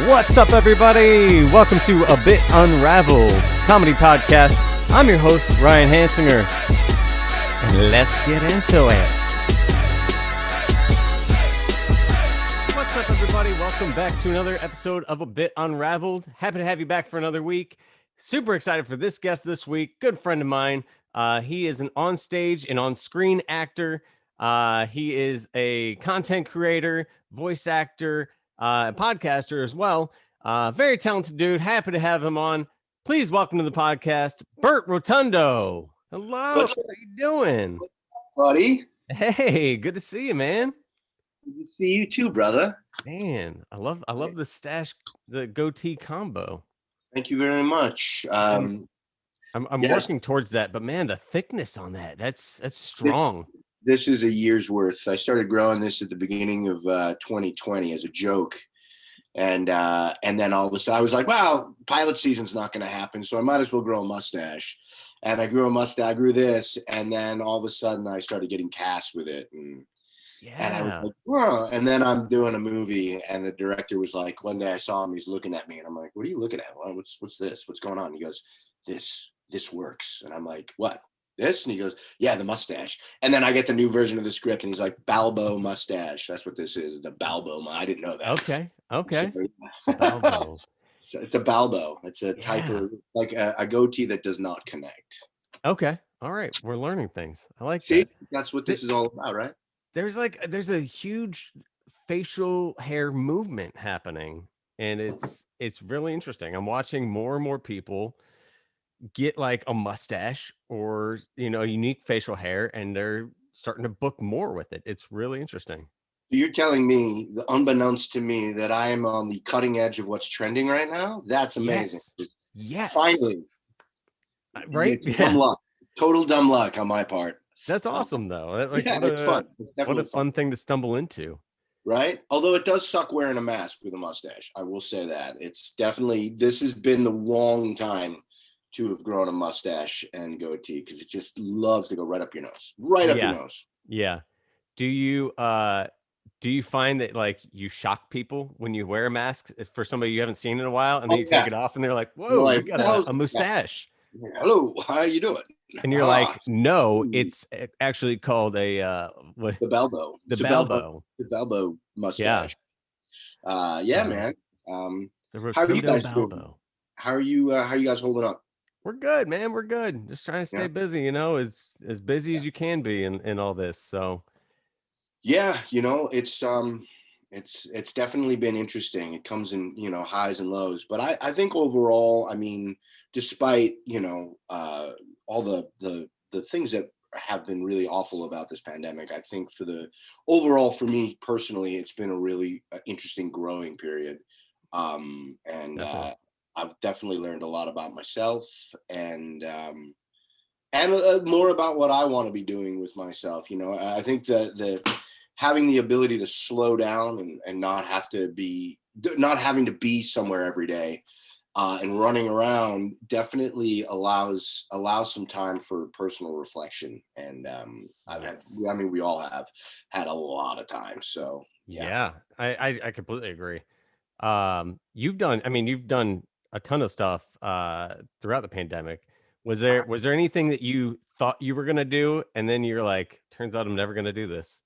What's up, everybody? Welcome to A Bit Unraveled comedy podcast. I'm your host, Ryan Hansinger, and let's get into it. What's up, everybody? Welcome back to another episode of A Bit Unraveled. Happy to have you back for another week. Super excited for this guest this week. Good friend of mine. He is an on-stage and on-screen actor. He is a content creator, voice actor, podcaster as well. Very talented dude. Happy to have him on. Please welcome to the podcast, Bert Rotundo. Hello. How you doing? Buddy? Hey, good to see you, man. Good to see you too, brother. Man, I love the stash, the goatee combo. Thank you very much. I'm working towards that, but man, the thickness on that's strong. This is a year's worth. I started growing this at the beginning of 2020 as a joke. And then all of a sudden I was like, wow, pilot season's not going to happen, so I might as well grow a mustache. And I grew a mustache, I grew this, and then all of a sudden I started getting cast with it. And I was like, whoa. And then I'm doing a movie, and the director was like, one day I saw him, he's looking at me, and I'm like, what are you looking at? Well, what's this? What's going on? He goes, this works. And I'm like, what? This? And he goes, yeah, the mustache. And then I get the new version of the script, and he's like, Balbo mustache. That's what this is, the Balbo. I didn't know that. Okay. So, Balbo. It's a Balbo. It's a type of, like a goatee that does not connect. Okay. All right. We're learning things. I like See, that. that's what this is all about, right? There's a huge facial hair movement happening, and it's really interesting. I'm watching more and more people get like a mustache or a unique facial hair, and they're starting to book more with it. It's really interesting. You're telling me, unbeknownst to me, that I am on the cutting edge of what's trending right now? That's amazing. Yes. Finally. Right? Dumb luck. Total dumb luck on my part. That's awesome, though. It's fun. It's what a fun thing to stumble into. Right? Although it does suck wearing a mask with a mustache. I will say that. This has been the wrong time to have grown a mustache and goatee, because it just loves to go right up your nose. Right up your nose. Yeah. Do you find that like you shock people when you wear a mask for somebody you haven't seen in a while, and then you take it off and they're like, whoa, you got a mustache. Hello, how you doing? And you're like, no, it's actually called the Balbo. The Balbo. The Balbo mustache. Man. The how are you guys Balbo. doing? How are you guys holding up? We're good, man. We're good. Just trying to stay busy, as busy as you can be in all this. So yeah, it's definitely been interesting. It comes in, highs and lows, but I think overall, I mean, despite, all the things that have been really awful about this pandemic, I think for me personally, it's been a really interesting growing period. I've definitely learned a lot about myself and more about what I want to be doing with myself. I think that having the ability to slow down and not having to be somewhere every day and running around definitely allows some time for personal reflection. And we all have had a lot of time. So yeah, I completely agree. You've done a ton of stuff throughout the pandemic. Was there anything that you thought you were gonna do, and then you're like, turns out I'm never gonna do this?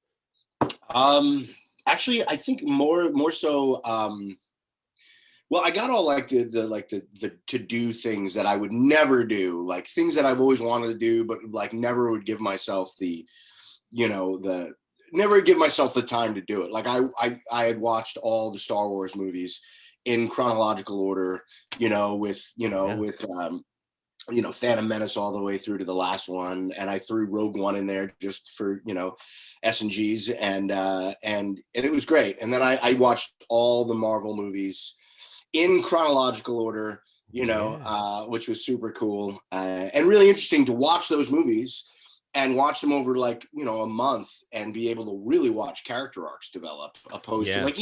Actually, I think more so. Well, I got all like the to do things that I would never do, like things that I've always wanted to do, but like never would give myself never give myself the time to do it. Like I had watched all the Star Wars movies in chronological order, with Phantom Menace all the way through to the last one, and I threw Rogue One in there just for S and G's, and it was great. And then I watched all the Marvel movies in chronological order, which was super cool and really interesting to watch those movies and watch them over like a month and be able to really watch character arcs develop, opposed to like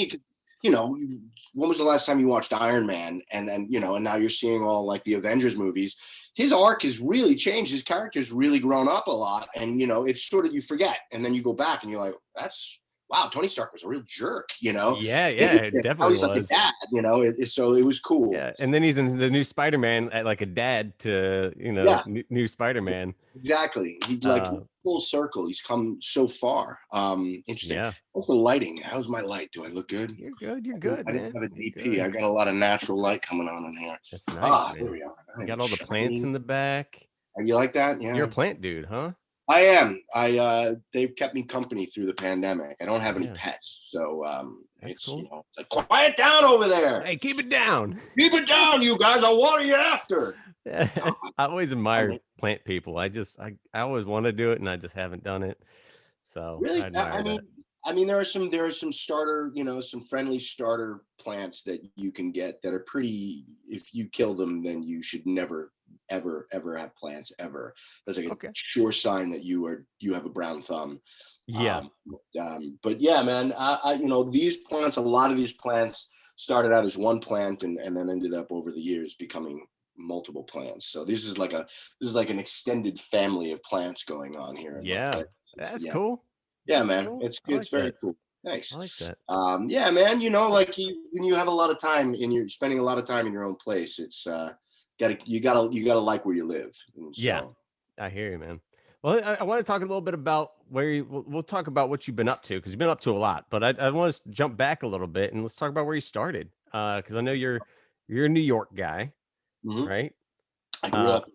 when was the last time you watched Iron Man? And then, and now you're seeing all like the Avengers movies. His arc has really changed. His character's really grown up a lot. And, it's sort of, you forget. And then you go back and you're like, that's wow, Tony Stark was a real jerk, Yeah, it How definitely he's like a was. dad, so it was cool. Yeah, and then he's in the new Spider-Man at like a dad to Yeah, new Spider-Man. exactly. He's like Uh, full circle. He's come so far. Interesting. yeah, What's the lighting? How's my light? Do I look good? you're good. You're I good, didn't man. have a You're DP. good. I got a lot of natural light coming on in here. That's nice, Here man. we are. You Nice got and all the plants shiny. in the back. You like that? You're a Yeah. plant dude, huh? I am. They've kept me company through the pandemic. I don't have any Yeah, pets, so that's it's cool. it's like, quiet down over there. Hey, keep it down. Keep it down, you guys. I'll water you after. I always I admired mean, plant people. I always want to do it, and I just haven't done it. So I really, admire that. there are some starter, some friendly starter plants that you can get that are pretty. If you kill them, then you should never, ever have plants ever. That's like a Okay. sure sign that you have a brown thumb. Yeah. But yeah, man, these plants, a lot of these plants started out as one plant and then ended up over the years becoming multiple plants. So this is like an extended family of plants going on here. Yeah. That's Yeah. cool. Yeah, That's man. cool. I It's like very that. cool. I like Nice. that. Yeah, man, like when you have a lot of time and you're spending a lot of time in your own place, it's you gotta like where you live. And Yeah. so I hear you, man. Well, I want to talk a little bit about where we'll talk about what you've been up to because you've been up to a lot. But I want to jump back a little bit and let's talk about where you started. Because I know you're a New York guy, mhm. right? I grew Uh, up.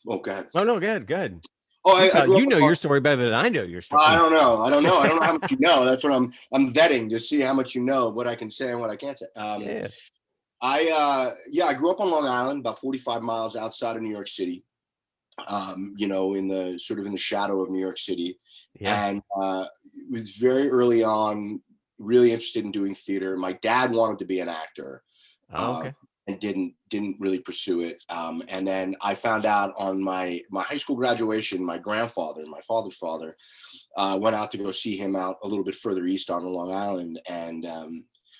Oh, go ahead. oh no, good, good. Oh, You I tell grew up you know your story better than I know your I story. don't know. I don't know. I don't know how much you know. That's what I'm vetting to see how much you know, what I can say and what I can't say. Yeah. I grew up on Long Island, about 45 miles outside of New York City. In the sort of in the shadow of New York City, Yeah. and was very early on really interested in doing theater. My dad wanted to be an actor, Oh, uh, okay. and didn't really pursue it. And then I found out on my high school graduation, my grandfather, my father's father, went out to go see him out a little bit further east on Long Island, and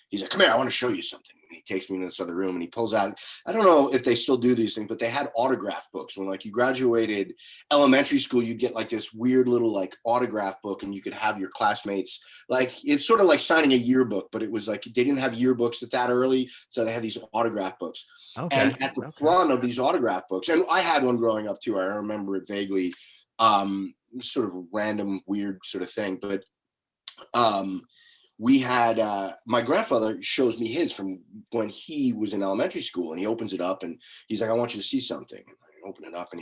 he's like, "Come here, I want to show you something." And he takes me into this other room and he pulls out. I don't know if they still do these things, but they had autograph books. When like you graduated elementary school, you'd get like this weird little like autograph book, and you could have your classmates like it's sort of like signing a yearbook, but it was like they didn't have yearbooks at that early, so they had these autograph books. Okay. And at the Okay. front of these autograph books, and I had one growing up too. I remember it vaguely. Sort of random, weird sort of thing, but um, we had my grandfather shows me his from when he was in elementary school, and he opens it up and he's like, "I want you to see something." And I open it up and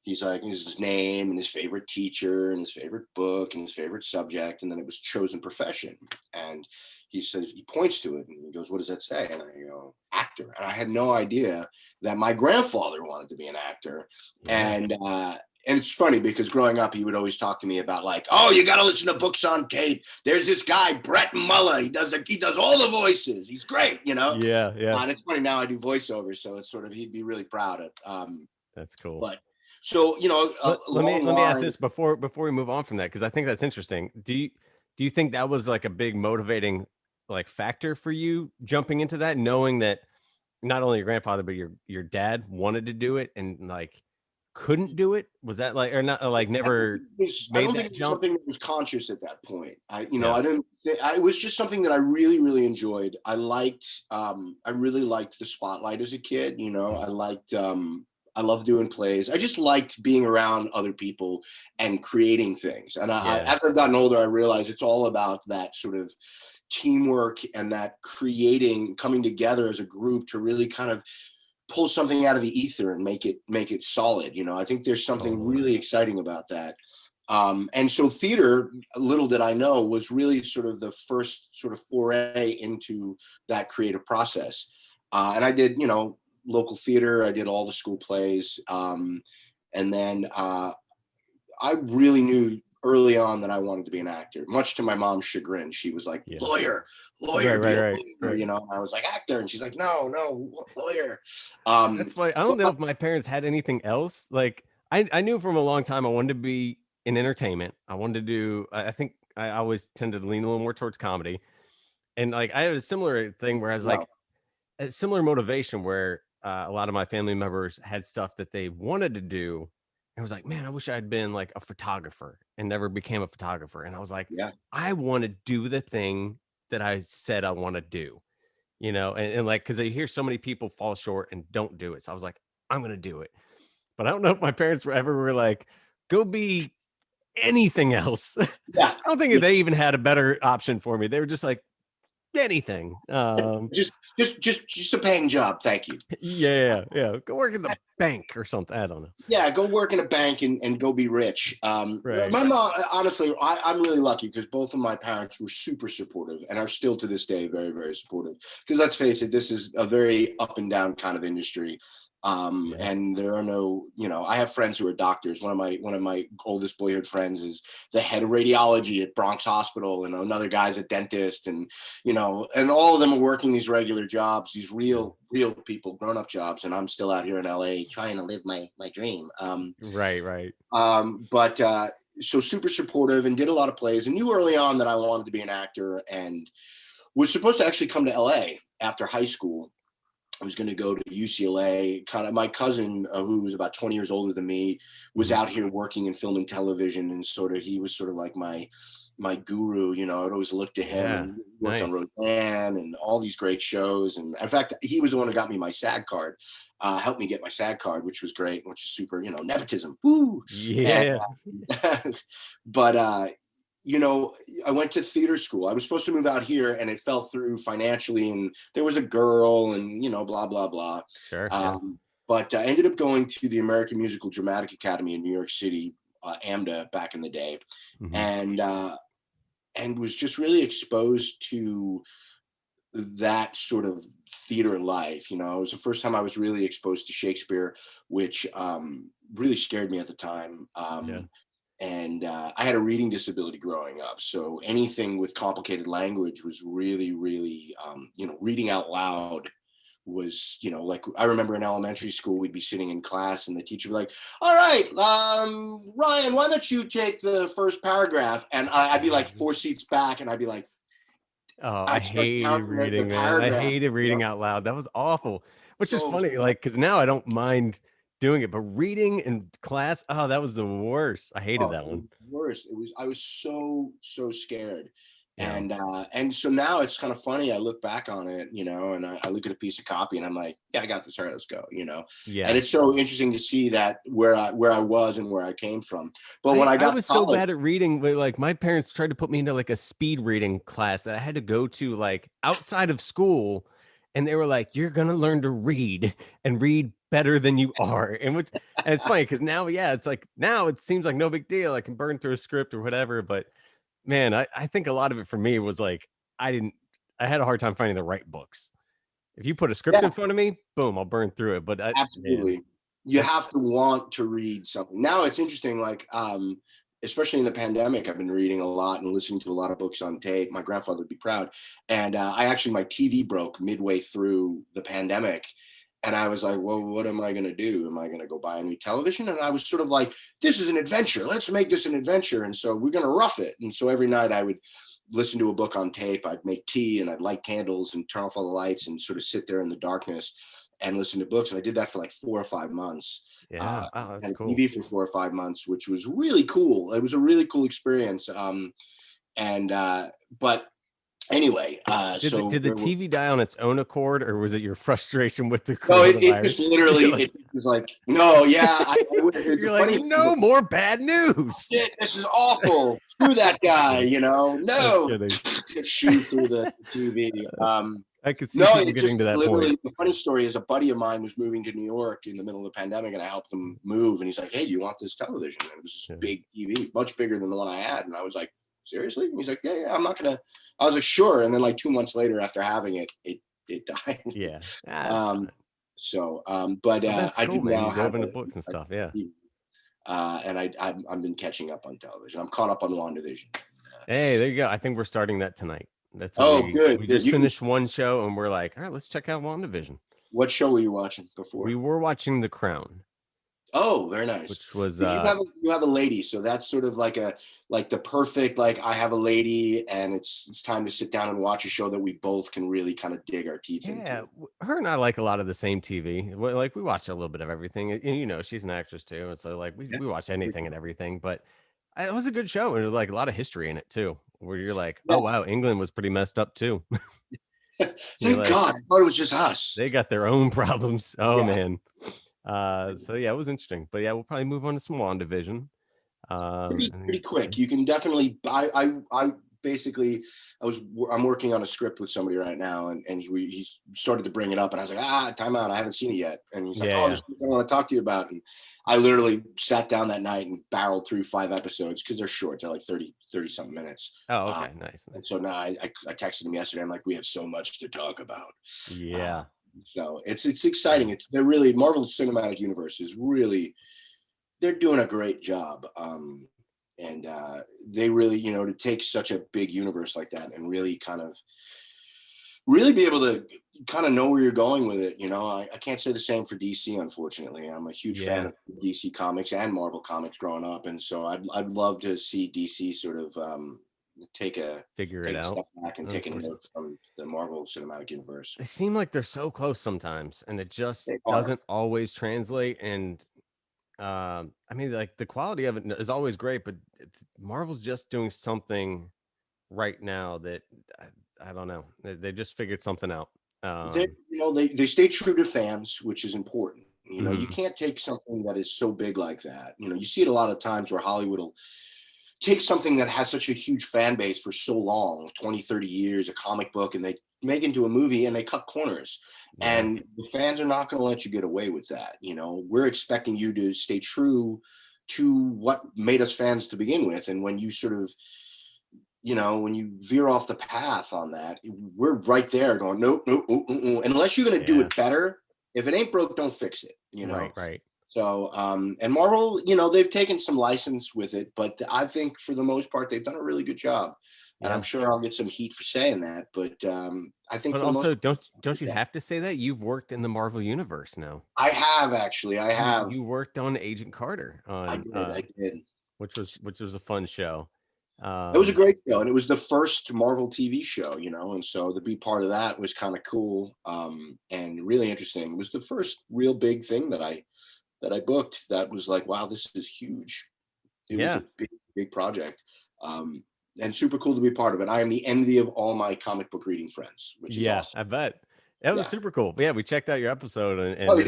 he's like, his name and his favorite teacher and his favorite book and his favorite subject, and then it was chosen profession. And he says, he points to it and he goes, "What does that say?" And I go, "Actor." And I had no idea that my grandfather wanted to be an actor. Yeah. And it's funny because growing up, he would always talk to me about like, "Oh, you got to listen to books on tape. There's this guy, Brett Muller. He does all the voices. He's great, you know." Yeah. Yeah. And it's funny now I do voiceovers, so it's sort of he'd be really proud of. That's cool. But so a Let long me ask line. this before we move on from that because I think that's interesting. Do you think that was like a big motivating like factor for you jumping into that, knowing that not only your grandfather but your dad wanted to do it and like couldn't do it? Was that like or not like never I made don't think that it was jump? something that was conscious at that point. Yeah. I didn't. It was just something that I really, really enjoyed. I really liked the spotlight as a kid. Mm. I loved doing plays. I just liked being around other people and creating things. And Yeah. as I've gotten older, I realize it's all about that sort of teamwork and that creating, coming together as a group to really kind of pull something out of the ether and make it solid. I think there's something Totally. really exciting about that. And so theater, little did I know, was really sort of the first sort of foray into that creative process. And I did, local theater. I did all the school plays. And then I really knew early on that I wanted to be an actor, much to my mom's chagrin. She was like, Yeah. lawyer, be a lawyer, Right. And I was like, actor. And she's like, no, lawyer. That's why I don't know if my parents had anything else. Like I knew from a long time I wanted to be in entertainment. I wanted to do I think I always tended to lean a little more towards comedy. And like I had a similar thing where I was Wow. like a similar motivation where a lot of my family members had stuff that they wanted to do and was like, man, I wish I'd been like a photographer and never became a photographer. And I was like, Yeah. I want to do the thing that I said I want to do, and like, because I hear so many people fall short and don't do it. So I was like, I'm going to do it. But I don't know if my parents were like, go be anything else. I Yeah. don't think they even had a better option for me. They were just like, anything. Just a paying job. Thank you. Yeah. Go work in the bank or something. I don't know. Yeah, go work in a bank and go be rich. Right. My mom, honestly, I'm really lucky because both of my parents were super supportive and are still to this day very, very supportive. Because let's face it, this is a very up and down kind of industry. Yeah. And there are no, I have friends who are doctors. One of my oldest boyhood friends is the head of radiology at Bronx Hospital, and another guy's a dentist, and and all of them are working these regular jobs, these real people, grown up jobs, and I'm still out here in LA trying to live my dream. Right. But so super supportive and did a lot of plays, and knew early on that I wanted to be an actor, and was supposed to actually come to LA after high school. I was going to go to UCLA. Kind of my cousin, who was about 20 years older than me, was out here working in film and television, and he was sort of like my guru. I'd always look to him, and he worked on Roseanne and all these great shows. And in fact, he was the one who got me my SAG card, helped me get my SAG card, which was great, which is super, nepotism. Woo! Yeah. And, but I went to theater school. I was supposed to move out here, and it fell through financially, and there was a girl, and blah blah blah. Sure. But I ended up going to the American Musical Dramatic Academy in New York City, AMDA, back in the day, and was just really exposed to that sort of theater life. It was the first time I was really exposed to Shakespeare, which really scared me at the time. And I had a reading disability growing up. So anything with complicated language was really, really, reading out loud was, like I remember in elementary school, we'd be sitting in class and the teacher would be like, all right, Ryan, why don't you take the first paragraph? And I'd be like 4 seats back, and I'd be like, oh, I hated reading, man. I hated reading out loud. That was awful, which is funny, like, because now I don't mind doing it, but reading in class, oh, that was the worst. I hated that one. Worst. I was so scared. And so now it's kind of funny. I look back on it, and I look at a piece of copy, and I'm like, yeah, I got this. All right, let's go. And it's so interesting to see that where I was and where I came from. But when I was so bad at reading, but like my parents tried to put me into like a speed reading class that I had to go to like outside of school, and they were like, you're gonna learn to read and read better than you are. And it's funny because now, it's like now it seems like no big deal. I can burn through a script or whatever, but man, I think a lot of it for me was like I had a hard time finding the right books. If you put a script in front of me, boom, I'll burn through it. But absolutely, you have to want to read something. Now it's interesting, like especially in the pandemic, I've been reading a lot and listening to a lot of books on tape. My grandfather would be proud. And my TV broke midway through the pandemic. And I was like, well, what am I going to do? Am I going to go buy a new television? And I was sort of like, this is an adventure. Let's make this an adventure. And so we're going to rough it. And so every night I would listen to a book on tape. I'd make tea and I'd light candles and turn off all the lights and sort of sit there in the darkness and listen to books. And I did that for like 4 or 5 months. Yeah, that's cool. TV for 4 or 5 months, which was really cool. It was a really cool experience. But anyway, did the TV die on its own accord, or was it your frustration with the coronavirus? No, it just literally, it was like, no, yeah. You're like, no more bad news. Shit, this is awful. Screw that guy, no. Shoot through the TV. I could see people getting to that point. The funny story is a buddy of mine was moving to New York in the middle of the pandemic, and I helped him move. And he's like, hey, do you want this television? And it was this big TV, much bigger than the one I had. And I was like, seriously? And he's like, yeah, I'm not going to. I was like, sure. And then like 2 months later, after having it, it died. Yeah. But that's I cool, do man. now You have into books and stuff. Yeah. And I've been catching up on television. I'm caught up on WandaVision. Hey, there you go. I think we're starting that tonight. That's good. We just finished one show, and we're like, all right, let's check out WandaVision. What show were you watching before? We were watching The Crown. Oh, very nice. which was You have a lady, so that's sort of like the perfect, like, I have a lady and it's time to sit down and watch a show that we both can really kind of dig our teeth yeah, into. her and I like a lot of the same TV. Like we watch a little bit of everything. And, she's an actress too, and so like we watch anything and everything. But it was a good show, and there's like a lot of history in it too, where you're like, oh Yeah. wow, England was pretty messed up too. You're Thank like, God. I thought it was just us. they got their own problems. Oh Yeah. man. So yeah, it was interesting. But yeah, we'll probably move on to some WandaVision. And Pretty quick. You can definitely. I basically, I'm working on a script with somebody right now, and he started to bring it up, and I was like, time out, I haven't seen it yet, and he's like, yeah, oh, yeah. there's something I want to talk to you about, and I literally sat down that night and barreled through 5 episodes because they're short, they're like 30 something minutes. Oh, okay, nice. And so now I texted him yesterday. I'm like, we have so much to talk about. Yeah, So it's exciting. They're really, Marvel Cinematic Universe is really, they're doing a great job. And they really, to take such a big universe like that and really kind of really be able to kind of know where you're going with it. I can't say the same for DC, unfortunately. I'm a huge fan of DC comics and Marvel comics growing up, and so I'd love to see DC sort of take a step back and take a note from the Marvel Cinematic Universe. They seem like they're so close sometimes, and it just They are. doesn't always translate. And I mean, like the quality of it is always great, but Marvel's just doing something right now that I don't know. They just figured something out. They stay true to fans, which is important. You Mhm. can't take something that is so big like that. You see it a lot of times where Hollywood will take something that has such a huge fan base for so long, 20, 30 years, a comic book, and they make it into a movie and they cut corners. Yeah. And the fans are not going to let you get away with that. We're expecting you to stay true to what made us fans to begin with. And when you sort of, when you veer off the path on that, we're right there going, nope, nope, unless you're going to do it better. If it ain't broke, don't fix it. Right. So, and Marvel, they've taken some license with it, but I think for the most part, they've done a really good job. And I'm sure I'll get some heat for saying that, but I think But for the most also, part, don't you have to say that you've worked in the Marvel universe now? I have actually, I have. You worked on Agent Carter on I did. which was a fun show. It was a great show, and it was the first Marvel TV show, and so to be part of that was kind of cool and really interesting. It was the first real big thing that I booked that was like, wow, this is huge. It was a big project, and super cool to be part of it. I am the envy of all my comic book reading friends, which is awesome. I bet. That was super cool. Yeah, we checked out your episode and Oh,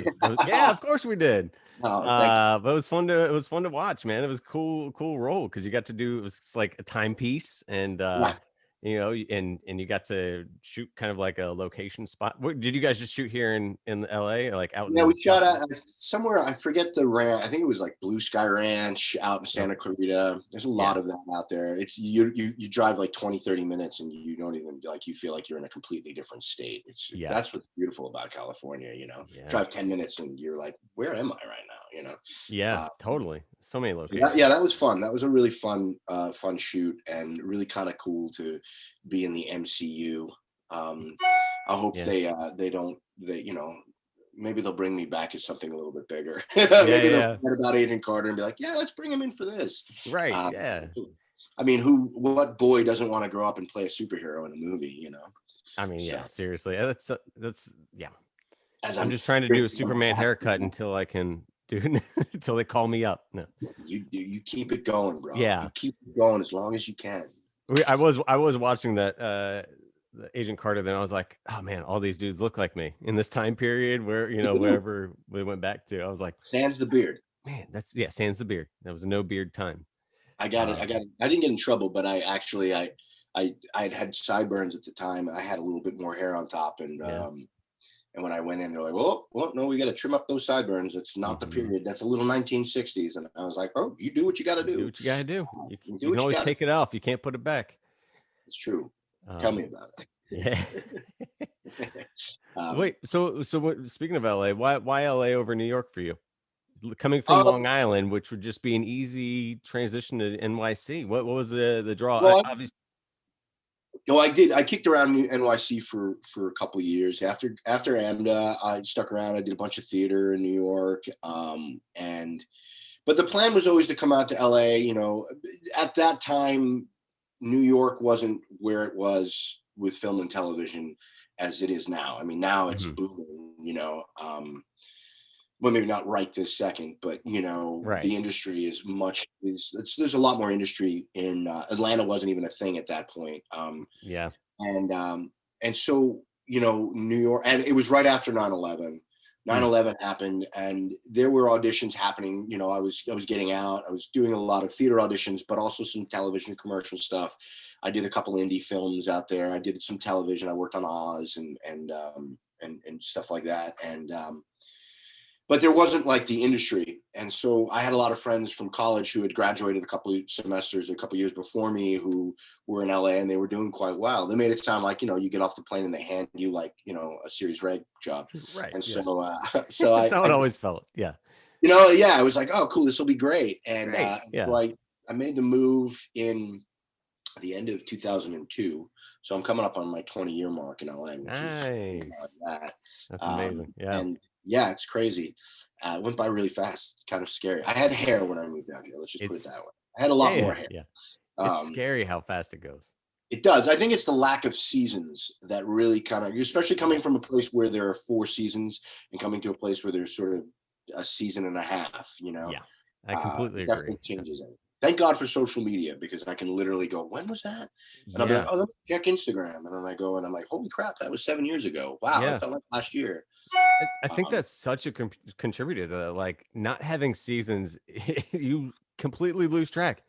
yeah, of course we did. Oh, thank you. But it was fun to watch, man. It was cool role because you got to do, it was like a timepiece and and you got to shoot kind of like a location spot. Did you guys just shoot here in LA, like out Yeah, in we shot at somewhere. I forget the ranch. I think it was like Blue Sky Ranch out in Santa Clarita. There's a lot of that out there. It's you drive like 20, 30 minutes and you don't even you feel like you're in a completely different state. That's what's beautiful about California, Drive 10 minutes and you're like, where am I right now? Yeah, totally. So many locations. Yeah, that was fun. That was a really fun shoot and really kind of cool to be in the MCU. I hope maybe they'll bring me back as something a little bit bigger. Maybe they'll forget about Agent Carter and be like, yeah, let's bring him in for this. Right. I mean, what boy doesn't want to grow up and play a superhero in a movie, I mean, seriously. That's I'm just I'm trying to do a Superman haircut until I can do until they call me up. No. You keep it going, bro. Yeah. You keep it going as long as you can. I was watching that the Agent Carter, then I was like, oh man, all these dudes look like me in this time period where wherever we went back to. I was like, sans the beard. Man, sans the beard. That was a no beard time. I got it. I didn't get in trouble, but I actually I had sideburns at the time. I had a little bit more hair on top, and when I went in, they're like, well, no, we got to trim up those sideburns. It's not the period. That's a little 1960s. And I was like, oh, you do what you got to do. Do what you got to do. You can always take it off. You can't put it back. It's true. Tell me about it. Yeah. Wait, so speaking of LA, why LA over New York for you? Coming from Long Island, which would just be an easy transition to NYC. What was the draw? Well, Oh, I did. I kicked around NYC for a couple of years. After AMDA, I stuck around. I did a bunch of theater in New York. But the plan was always to come out to LA. You know, at that time, New York wasn't where it was with film and television as it is now. I mean, now it's booming. You know, well, maybe not right this second, but you know, Right. the industry is there's a lot more industry in Atlanta. Wasn't even a thing at that point. Yeah. And so, you know, New York, and it was right after 9/11. 9/11 happened, and there were auditions happening. You know, I was getting out. I was doing a lot of theater auditions, but also some television commercial stuff. I did a couple indie films out there. I did some television. I worked on Oz and stuff like that. But there wasn't like the industry. And so I had a lot of friends from college who had graduated a couple of semesters, a couple of years before me, who were in LA, and they were doing quite well. They made it sound like, you know, you get off the plane and they hand you like, you know, a series reg job. Right. And Yeah. so That's how it always felt. Yeah. you know, yeah, I was like, oh, cool, this will be great. And Great. Yeah. so I made the move in the end of 2002. So I'm coming up on my 20-year mark in LA, which is Nice. that. That's amazing. Yeah. And yeah, it's crazy. It went by really fast, kind of scary. I had hair when I moved out here. Let's just put it that way. I had a lot more hair. Yeah. It's scary how fast it goes. It does. I think it's the lack of seasons that really kind of, especially coming from a place where there are 4 seasons and coming to a place where there's sort of a season and a half, you know? Yeah. I completely agree. Definitely changes it. Thank God for social media, because I can literally go, when was that? And I'll be like, oh, let me check Instagram. And then I go and I'm like, holy crap, that was 7 years ago. Wow, Yeah. it felt like last year. I think that's such a contributor to that. Like not having seasons, you completely lose track.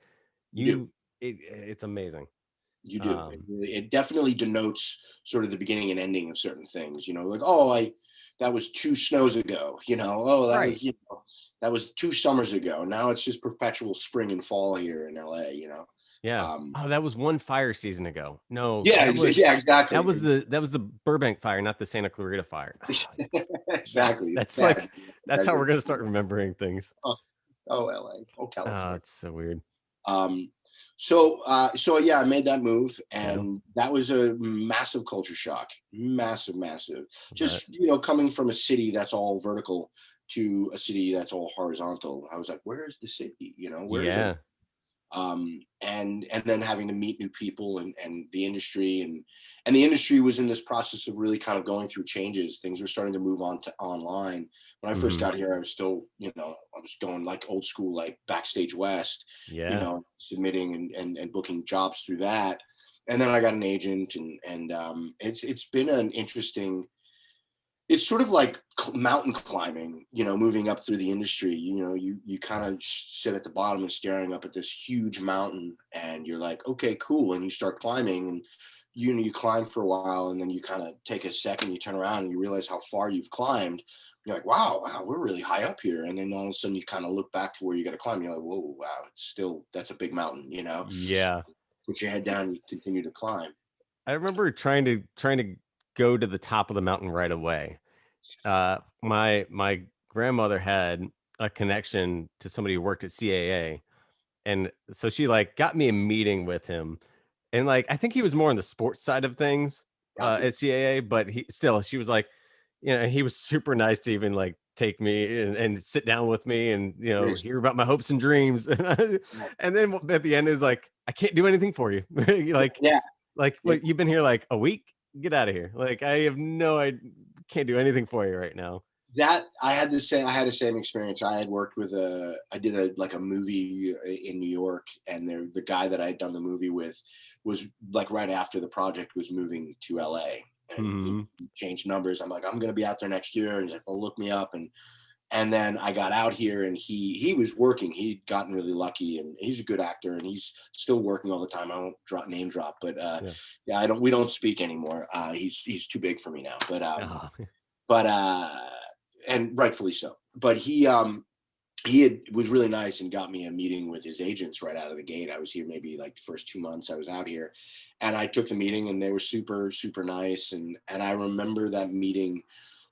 It's amazing. You do. It definitely denotes sort of the beginning and ending of certain things. You know, like, oh, that was 2 snows ago. You know, oh, that was, you know, that was 2 summers ago. Now it's just perpetual spring and fall here in LA. You know. Yeah. Oh, that was 1 fire season ago. No. Yeah. Yeah. Exactly. That was the Burbank fire, not the Santa Clarita fire. Exactly. That's that's how we're gonna start remembering things. Oh, LA. Oh, California. Oh, it's so weird. So yeah, I made that move, and that was a massive culture shock. Massive. Just, you know, coming from a city that's all vertical to a city that's all horizontal. I was like, where's the city? You know, where is it? And then having to meet new people and the industry and the industry was in this process of really kind of going through changes. Things were starting to move on to online. When I first got here, I was still, you know, I was going like old school, like Backstage West, you know, submitting and booking jobs through that. And then I got an agent, and it's been an interesting. It's sort of like mountain climbing, you know, moving up through the industry. You know, you kind of sit at the bottom and staring up at this huge mountain, and you're like, okay, cool. And you start climbing, and you know, you climb for a while, and then you kind of take a second, you turn around and you realize how far you've climbed. You're like, wow, we're really high up here. And then all of a sudden you kind of look back to where you got to climb. You're like, whoa, wow, that's a big mountain, you know? Yeah. Put your head down and you continue to climb. I remember trying to go to the top of the mountain right away. My grandmother had a connection to somebody who worked at CAA, and so she like got me a meeting with him, and like I think he was more on the sports side of things at CAA, but she was like, you know, he was super nice to even like take me and sit down with me and, you know, hear about my hopes and dreams. And then at the end is like, I can't do anything for you. Like what, you've been here like a week, get out of here. Like I can't do anything for you right now. That I had the same experience. I had worked with I did a movie in New York, and the guy that I had done the movie with was like right after the project was moving to LA, and he changed numbers. I'm like, I'm going to be out there next year. And he's like, well, look me up. And then I got out here, and he was working. He'd gotten really lucky, and he's a good actor, and he's still working all the time. I won't name drop, but we don't speak anymore. He's too big for me now, but and rightfully so. But he was really nice and got me a meeting with his agents right out of the gate. I was here maybe like the first 2 months I was out here, and I took the meeting, and they were super, super nice. And I remember that meeting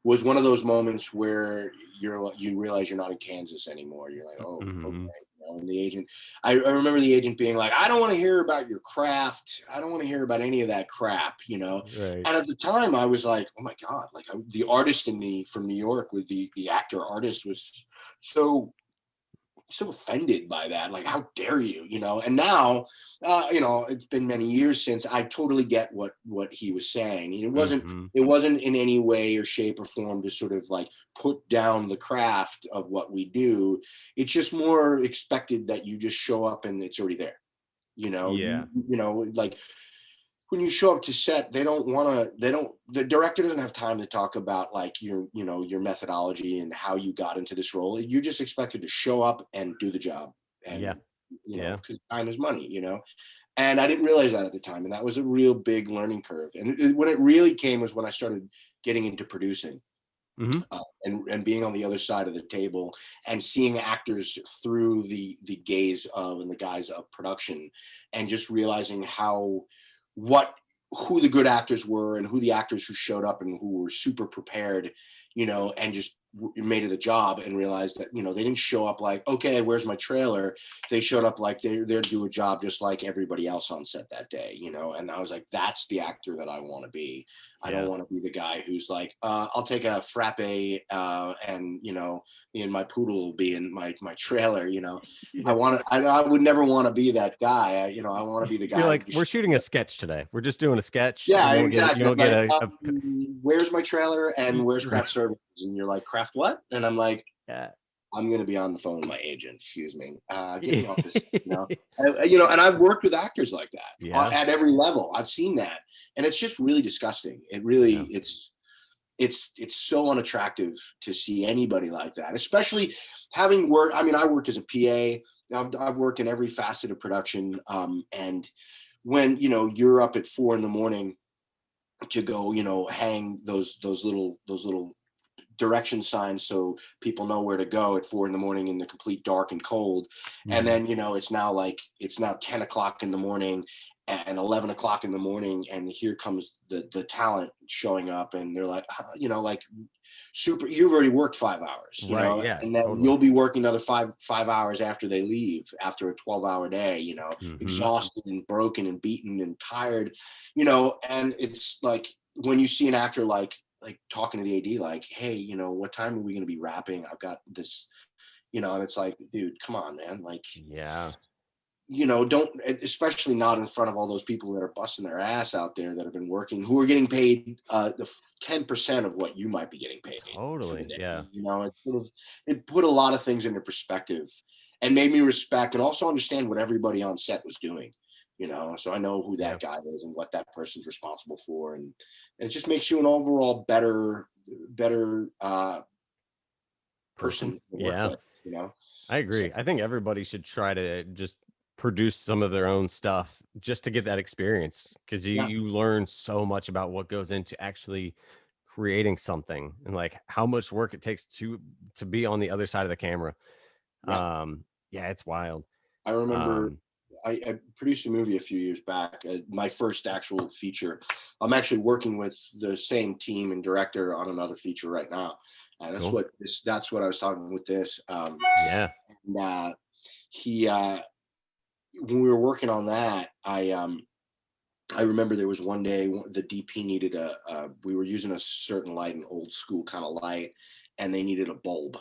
was one of those moments where you realize you're not in Kansas anymore. You're like, oh, okay. And the agent, I remember the agent being like, I don't want to hear about your craft. I don't want to hear about any of that crap, Right. And at the time I was like, oh my God, like the artist in me from New York with the actor artist was so offended by that. Like, how dare you, And now, it's been many years since I totally get what he was saying. It wasn't in any way or shape or form to sort of like put down the craft of what we do. It's just more expected that you just show up and it's already there. Yeah. Like when you show up to set, the director doesn't have time to talk about like your methodology and how you got into this role. You're just expected to show up and do the job. And, because time is money, and I didn't realize that at the time. And that was a real big learning curve. And when it really came was when I started getting into producing. And being on the other side of the table and seeing actors through the gaze of and the guise of production, and just realizing who the good actors were and who the actors who showed up and who were super prepared, and just made it a job, and realized that, they didn't show up like, okay, where's my trailer? They showed up like they're do a job just like everybody else on set that day, and I was like, that's the actor that I want to be. I don't want to be the guy who's like, I'll take a frappe, and me and my poodle will be in my trailer. I would never want to be that guy. I want to be the guy. You're like, we're shooting a sketch today. We're just doing a sketch. Yeah, exactly. Where's my trailer and where's craft services? And you're like, craft what? And I'm like, I'm going to be on the phone with my agent. Excuse me. Get me off this, and I've worked with actors like that at every level. I've seen that. And it's just really disgusting. It really, it's so unattractive to see anybody like that, especially having worked. I mean, I worked as a PA. I've worked in every facet of production. And when, you're up at 4 a.m. to go, hang those little direction signs so people know where to go at 4 a.m. in the complete dark and cold. And then, it's now 10 o'clock in the morning and 11 o'clock in the morning. And here comes the talent showing up, and they're like, super, you've already worked 5 hours, and then you'll be working another five hours after they leave, after a 12-hour day, exhausted and broken and beaten and tired, and it's like, when you see an actor like talking to the AD, like, hey, what time are we going to be wrapping? I've got this, and it's like, dude, come on, man. Like, don't, especially not in front of all those people that are busting their ass out there that have been working, who are getting paid the 10% of what you might be getting paid. Totally. Yeah. It put a lot of things into perspective and made me respect and also understand what everybody on set was doing. So I know who that guy is and what that person's responsible for. And it just makes you an overall better person. Yeah. With, I agree. I think everybody should try to just produce some of their own stuff just to get that experience. Cause you learn so much about what goes into actually creating something and like how much work it takes to be on the other side of the camera. It's wild. I remember I produced a movie a few years back, my first actual feature. I'm actually working with the same team and director on another feature right now. That's cool. That's what I was talking with this. And he, when we were working on that, I remember there was one day the DP needed we were using a certain light, an old school kind of light, and they needed a bulb.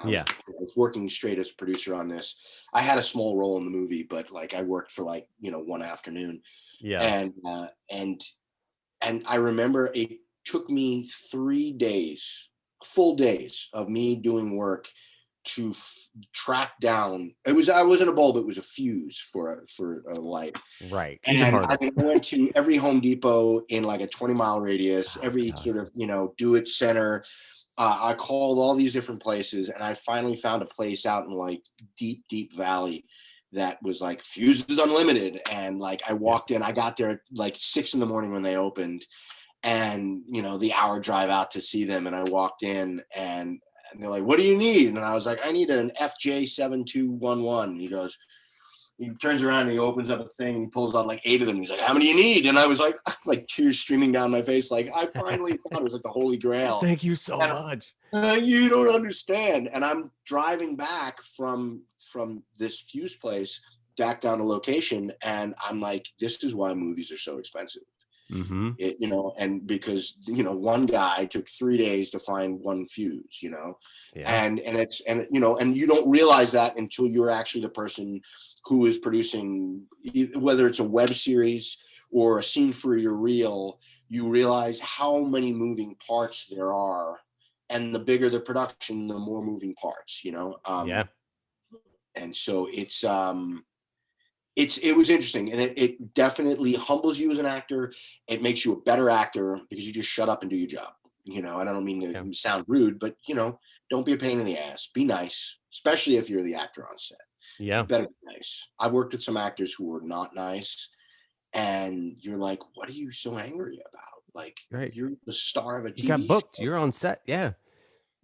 I was working straight as a producer on this. I had a small role in the movie, but like I worked for like, one afternoon. And I remember it took me 3 days, full days of me doing work to track down. I wasn't a bulb, it was a fuse for a light. Right. And I went to every Home Depot in like a 20-mile radius, every sort of, do it center. I called all these different places, and I finally found a place out in like deep valley that was like Fuses Unlimited. And like I walked in, I got there at like 6 a.m. when they opened, and the hour drive out to see them. And I walked in, and they're like, what do you need? And I was like, I need an FJ7211. He goes, he turns around and he opens up a thing and he pulls out like 8 of them. He's like, how many do you need? And I was like tears streaming down my face. Like, I finally found it. Was like the Holy Grail. Thank you so and, much. You don't understand. And I'm driving back from this fuse place back down to location. And I'm like, this is why movies are so expensive. Mm-hmm. And because, one guy took 3 days to find one fuse, and you don't realize that until you're actually the person who is producing, whether it's a web series or a scene for your reel, you realize how many moving parts there are, and the bigger the production, the more moving parts, Yeah. And so it was interesting, and it definitely humbles you as an actor. It makes you a better actor because you just shut up and do your job. I don't mean to sound rude, but don't be a pain in the ass. Be nice, especially if you're the actor on set. Yeah. You better be nice. I've worked with some actors who were not nice, and you're like, what are you so angry about? Like, right. You're the star of a TV You got booked. show. You're on set. Yeah.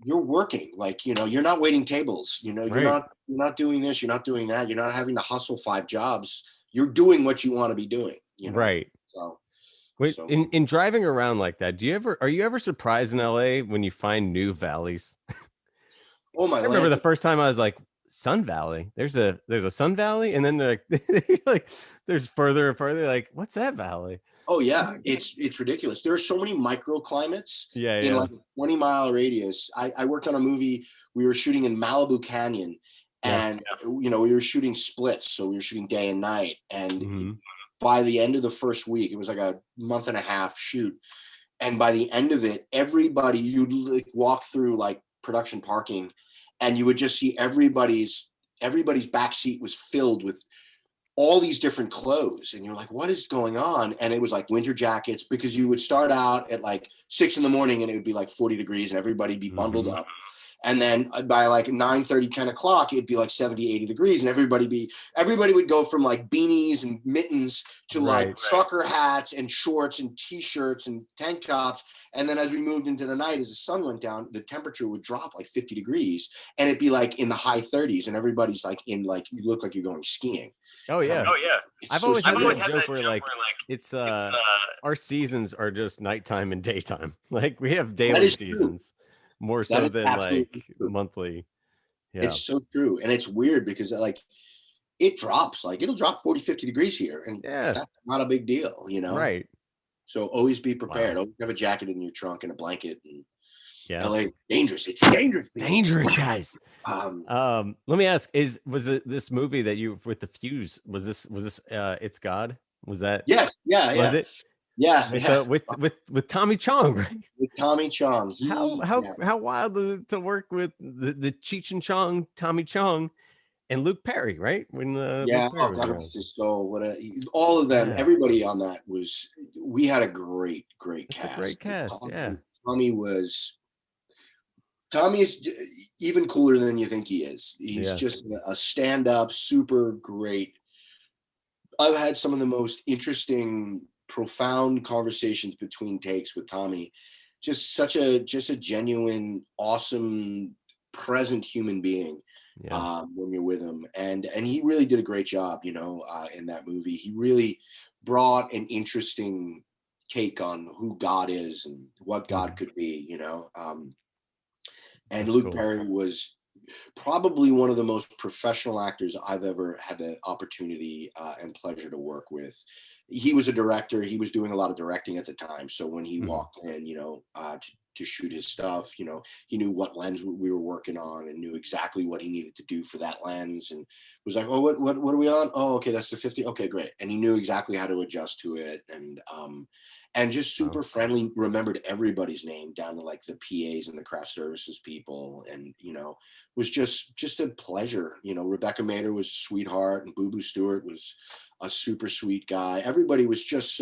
You're working, like, you're not waiting tables, right. you're not doing this, you're not doing that, you're not having to hustle 5 jobs, you're doing what you want to be doing, right. So wait, in driving around like that, are you ever surprised in LA when you find new valleys? Oh my! I remember the first time I was like, Sun Valley. There's a Sun Valley, and then they're like there's further and further. Like, what's that valley? Oh yeah, it's ridiculous. There are so many microclimates in like a 20-mile radius. I worked on a movie. We were shooting in Malibu Canyon, and we were shooting splits, so we were shooting day and night. And by the end of the first week, it was like a month and a half shoot. And by the end of it, everybody, you'd like walk through like production parking, and you would just see everybody's back seat was filled with all these different clothes, and you're like, what is going on? And it was like winter jackets, because you would start out at like 6 a.m. and it would be like 40 degrees and everybody be bundled up. And then by like 9:30, 10 o'clock, it'd be like 70, 80 degrees. And everybody would go from like beanies and mittens to like trucker hats and shorts and t-shirts and tank tops. And then as we moved into the night, as the sun went down, the temperature would drop like 50 degrees, and it'd be like in the high 30s. And everybody's like you look like you're going skiing. Oh yeah. I've always had that joke where like it's our seasons are just nighttime and daytime. Like, we have daily seasons more so than like monthly. Yeah. It's so true. And it's weird because like it drops, like it'll drop 40, 50 degrees here, and that's not a big deal, Right. So always be prepared. Always have a jacket in your trunk and a blanket. And yeah. LA, dangerous. It's dangerous. Dangerous, guys. Let me ask: was it this movie that you with the fuse? Was this It's God? Was that? Yes. Yeah. Was it? Yeah. With Tommy Chong, right? With Tommy Chong. How wild to work with the Cheech and Chong, Tommy Chong, and Luke Perry, right? When Luke Perry all of them, everybody on that we had a great cast. A great cast. Tommy is even cooler than you think he is. He's just a stand-up, super great. I've had some of the most interesting, profound conversations between takes with Tommy. Just a genuine, awesome, present human being. When you're with him, and he really did a great job, in that movie. He really brought an interesting take on who God is and what God could be, and Luke Perry was probably one of the most professional actors I've ever had the opportunity and pleasure to work with. He was a director. He was doing a lot of directing at the time. So when he walked in, to shoot his stuff, he knew what lens we were working on and knew exactly what he needed to do for that lens, and was like, oh, what are we on? Oh, okay, that's the 50. Okay, great. And he knew exactly how to adjust to it. And just super friendly, remembered everybody's name down to like the PAs and the craft services people. And, was just a pleasure. Rebecca Mader was a sweetheart, and Boo Boo Stewart was a super sweet guy. Everybody was just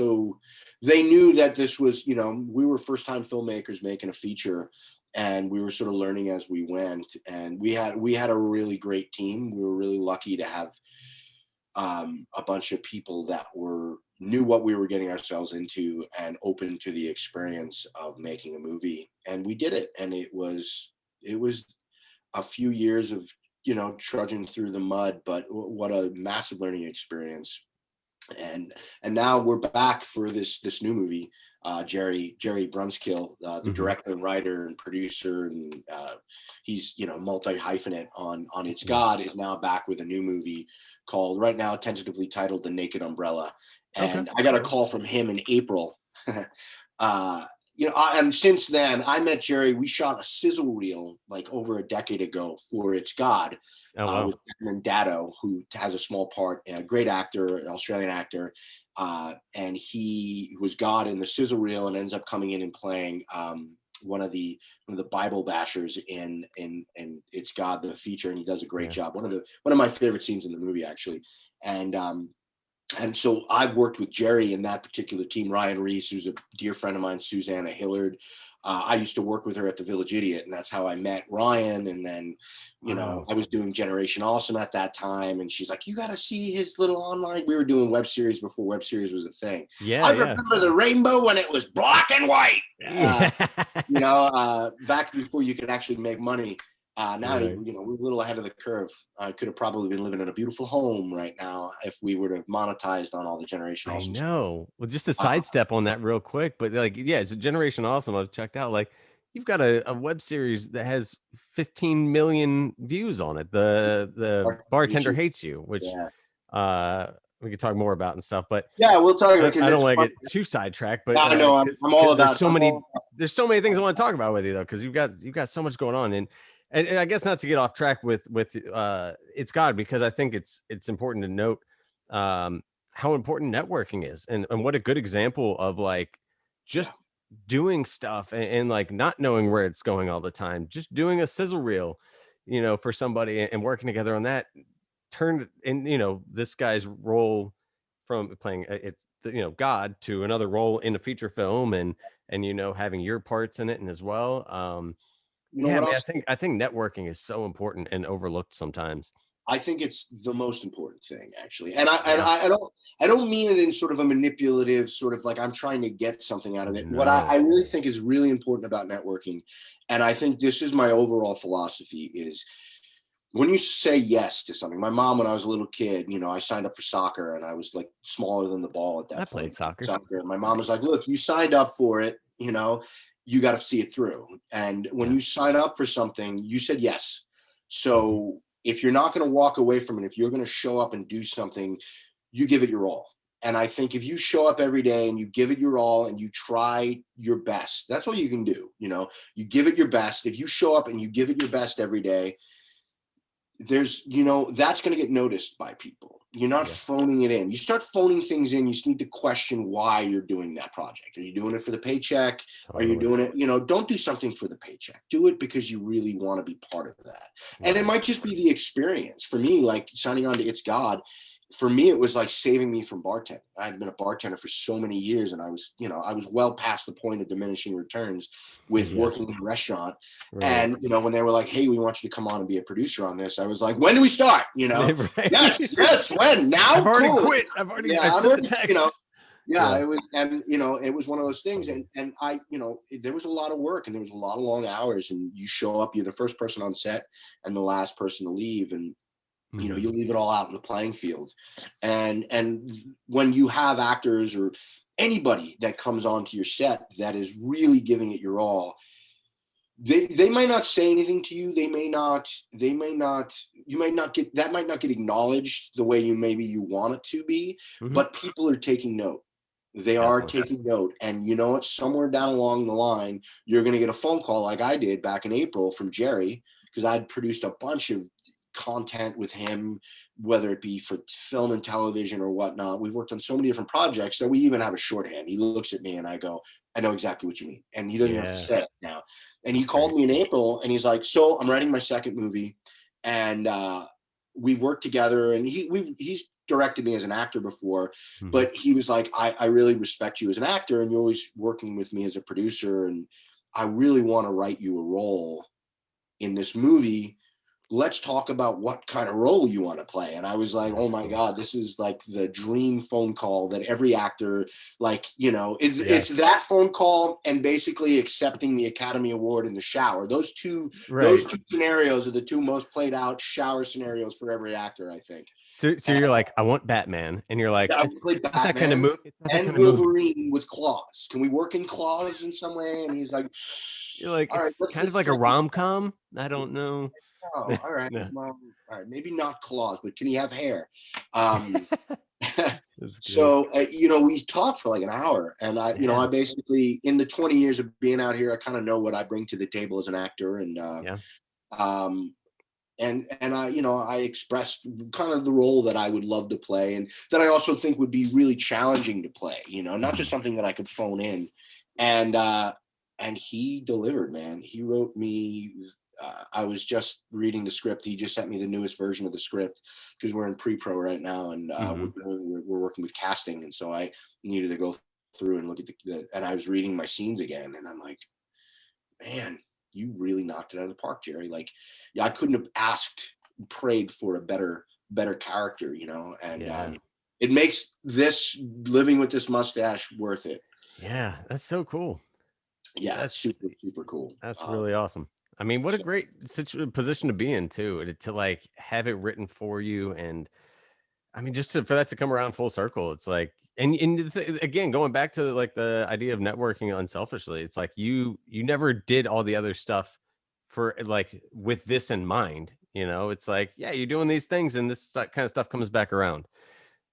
they knew that this was, we were first time filmmakers making a feature, and we were sort of learning as we went. And we had a really great team. We were really lucky to have a bunch of people that knew what we were getting ourselves into and open to the experience of making a movie. And we did it. And it was a few years of trudging through the mud, but what a massive learning experience. And now we're back for this new movie. Jerry Brunskill, the director and writer and producer, and he's multi-hyphenate on It's God, is now back with a new movie called, right now tentatively titled, The Naked Umbrella. And I got a call from him in April. And since then I met Jerry. We shot a sizzle reel like over a decade ago for It's God. With Edmund Dado, who has a small part, a great actor, an Australian actor, and he was God in the sizzle reel and ends up coming in and playing one of the Bible bashers in It's God, the feature, and he does a great job. One of my favorite scenes in the movie, actually. And so I've worked with Jerry in that particular team. Ryan Reese, who's a dear friend of mine, Susanna Hillard. I used to work with her at the Village Idiot, and that's how I met Ryan. And then, I was doing Generation Awesome at that time, and she's like, "You got to see his little online." We were doing web series before web series was a thing. I remember the rainbow when it was black and white. Back before you could actually make money. Now, we're a little ahead of the curve. I could have probably been living in a beautiful home right now if we were to have monetized on all the Generation Awesome. I know. Well, just to sidestep on that real quick, but it's a Generation Awesome. I've checked out. Like, you've got a web series that has 15 million views on it. The Bartender Hates You, which we could talk more about and stuff. But we'll talk about it. I don't want to get too sidetracked. But I know I'm all about. There's so many things I want to talk about with you, though, because you've got so much going on. And I guess not to get off track with It's God, because I think it's important to note how important networking is, and what a good example of like just doing stuff and like not knowing where it's going all the time, just doing a sizzle reel, for somebody and working together on that turned in, this guy's role from playing God to another role in a feature film and having your parts in it and as well. I think networking is so important and overlooked sometimes. I think it's the most important thing, actually. And I don't mean it in sort of a manipulative sort of like I'm trying to get something out of it. No. What I really think is really important about networking, and I think this is my overall philosophy, is when you say yes to something. My mom, when I was a little kid, I signed up for soccer, and I was like smaller than the ball at that point. I played soccer. And my mom was like, "Look, you signed up for it, you got to see it through. And when you sign up for something, you said yes. So if you're not going to walk away from it, if you're going to show up and do something, you give it your all. And I think if you show up every day and you give it your all and you try your best, that's all you can do. You give it your best. If you show up and you give it your best every day, there's, that's going to get noticed by people. You're not phoning it in. You start phoning things in, you just need to question why you're doing that project. Are you doing it for the paycheck? Totally. Are you doing it? Don't do something for the paycheck. Do it because you really want to be part of that. Yeah. And it might just be the experience. For me, like signing on to It's God, for me, it was like saving me from bartending. I had been a bartender for so many years, and I was well past the point of diminishing returns with working in a restaurant. Right. And, when they were like, "Hey, we want you to come on and be a producer on this," I was like, "When do we start?" Right. Yes, when? Now? I've already quit. I've sent the text. It was, and it was one of those things, and I, there was a lot of work and there was a lot of long hours, and you show up, you're the first person on set and the last person to leave, and you leave it all out in the playing field. And when you have actors or anybody that comes onto your set that is really giving it your all, they might not say anything to you. You might not get acknowledged the way you want it to be, but people are taking note. They are taking note. And you know what? Somewhere down along the line, you're going to get a phone call like I did back in April from Jerry, because I'd produced a bunch of content with him, whether it be for film and television or whatnot. We've worked on so many different projects that we even have a shorthand. He looks at me and I go, "I know exactly what you mean." And he doesn't have to say it now. And he called me in April and he's like, "So I'm writing my second movie, and we've worked together." And he's directed me as an actor before, but he was like, I really respect you as an actor, and you're always working with me as a producer, and I really want to write you a role in this movie let's talk about what kind of role you want to play. And I was like, oh my God, this is like the dream phone call that every actor, like, it's that phone call and basically accepting the Academy Award in the shower. Those two scenarios are the two most played out shower scenarios for every actor, I think. So you're like, I want Batman, and you're like, yeah, play Batman, that kind of movie. And Wolverine with claws. Can we work in claws in some way? And he's like, you're like, all it's right, kind of like a rom-com. I don't know. Oh, all right. No. Well, all right. Maybe not claws, but can he have hair? So, we talked for like an hour, and I basically, in the 20 years of being out here, I kind of know what I bring to the table as an actor. And, I expressed kind of the role that I would love to play, and that I also think would be really challenging to play, not just something that I could phone in. And he delivered, man. He wrote me, I was just reading the script. He just sent me the newest version of the script because we're in pre-pro right now, and we're working with casting. And so I needed to go through and look at and I was reading my scenes again, and I'm like, man, you really knocked it out of the park, Jerry. Like, I couldn't have prayed for a better character, and it makes this living with this mustache worth it. Yeah, that's so cool. Yeah, that's super, super cool. That's really awesome. I mean, what a great position to be in too, to like have it written for you. And I mean, just for that to come around full circle, it's like, and again, going back to like the idea of networking unselfishly, it's like you never did all the other stuff for like with this in mind, it's like, yeah, you're doing these things and this kind of stuff comes back around.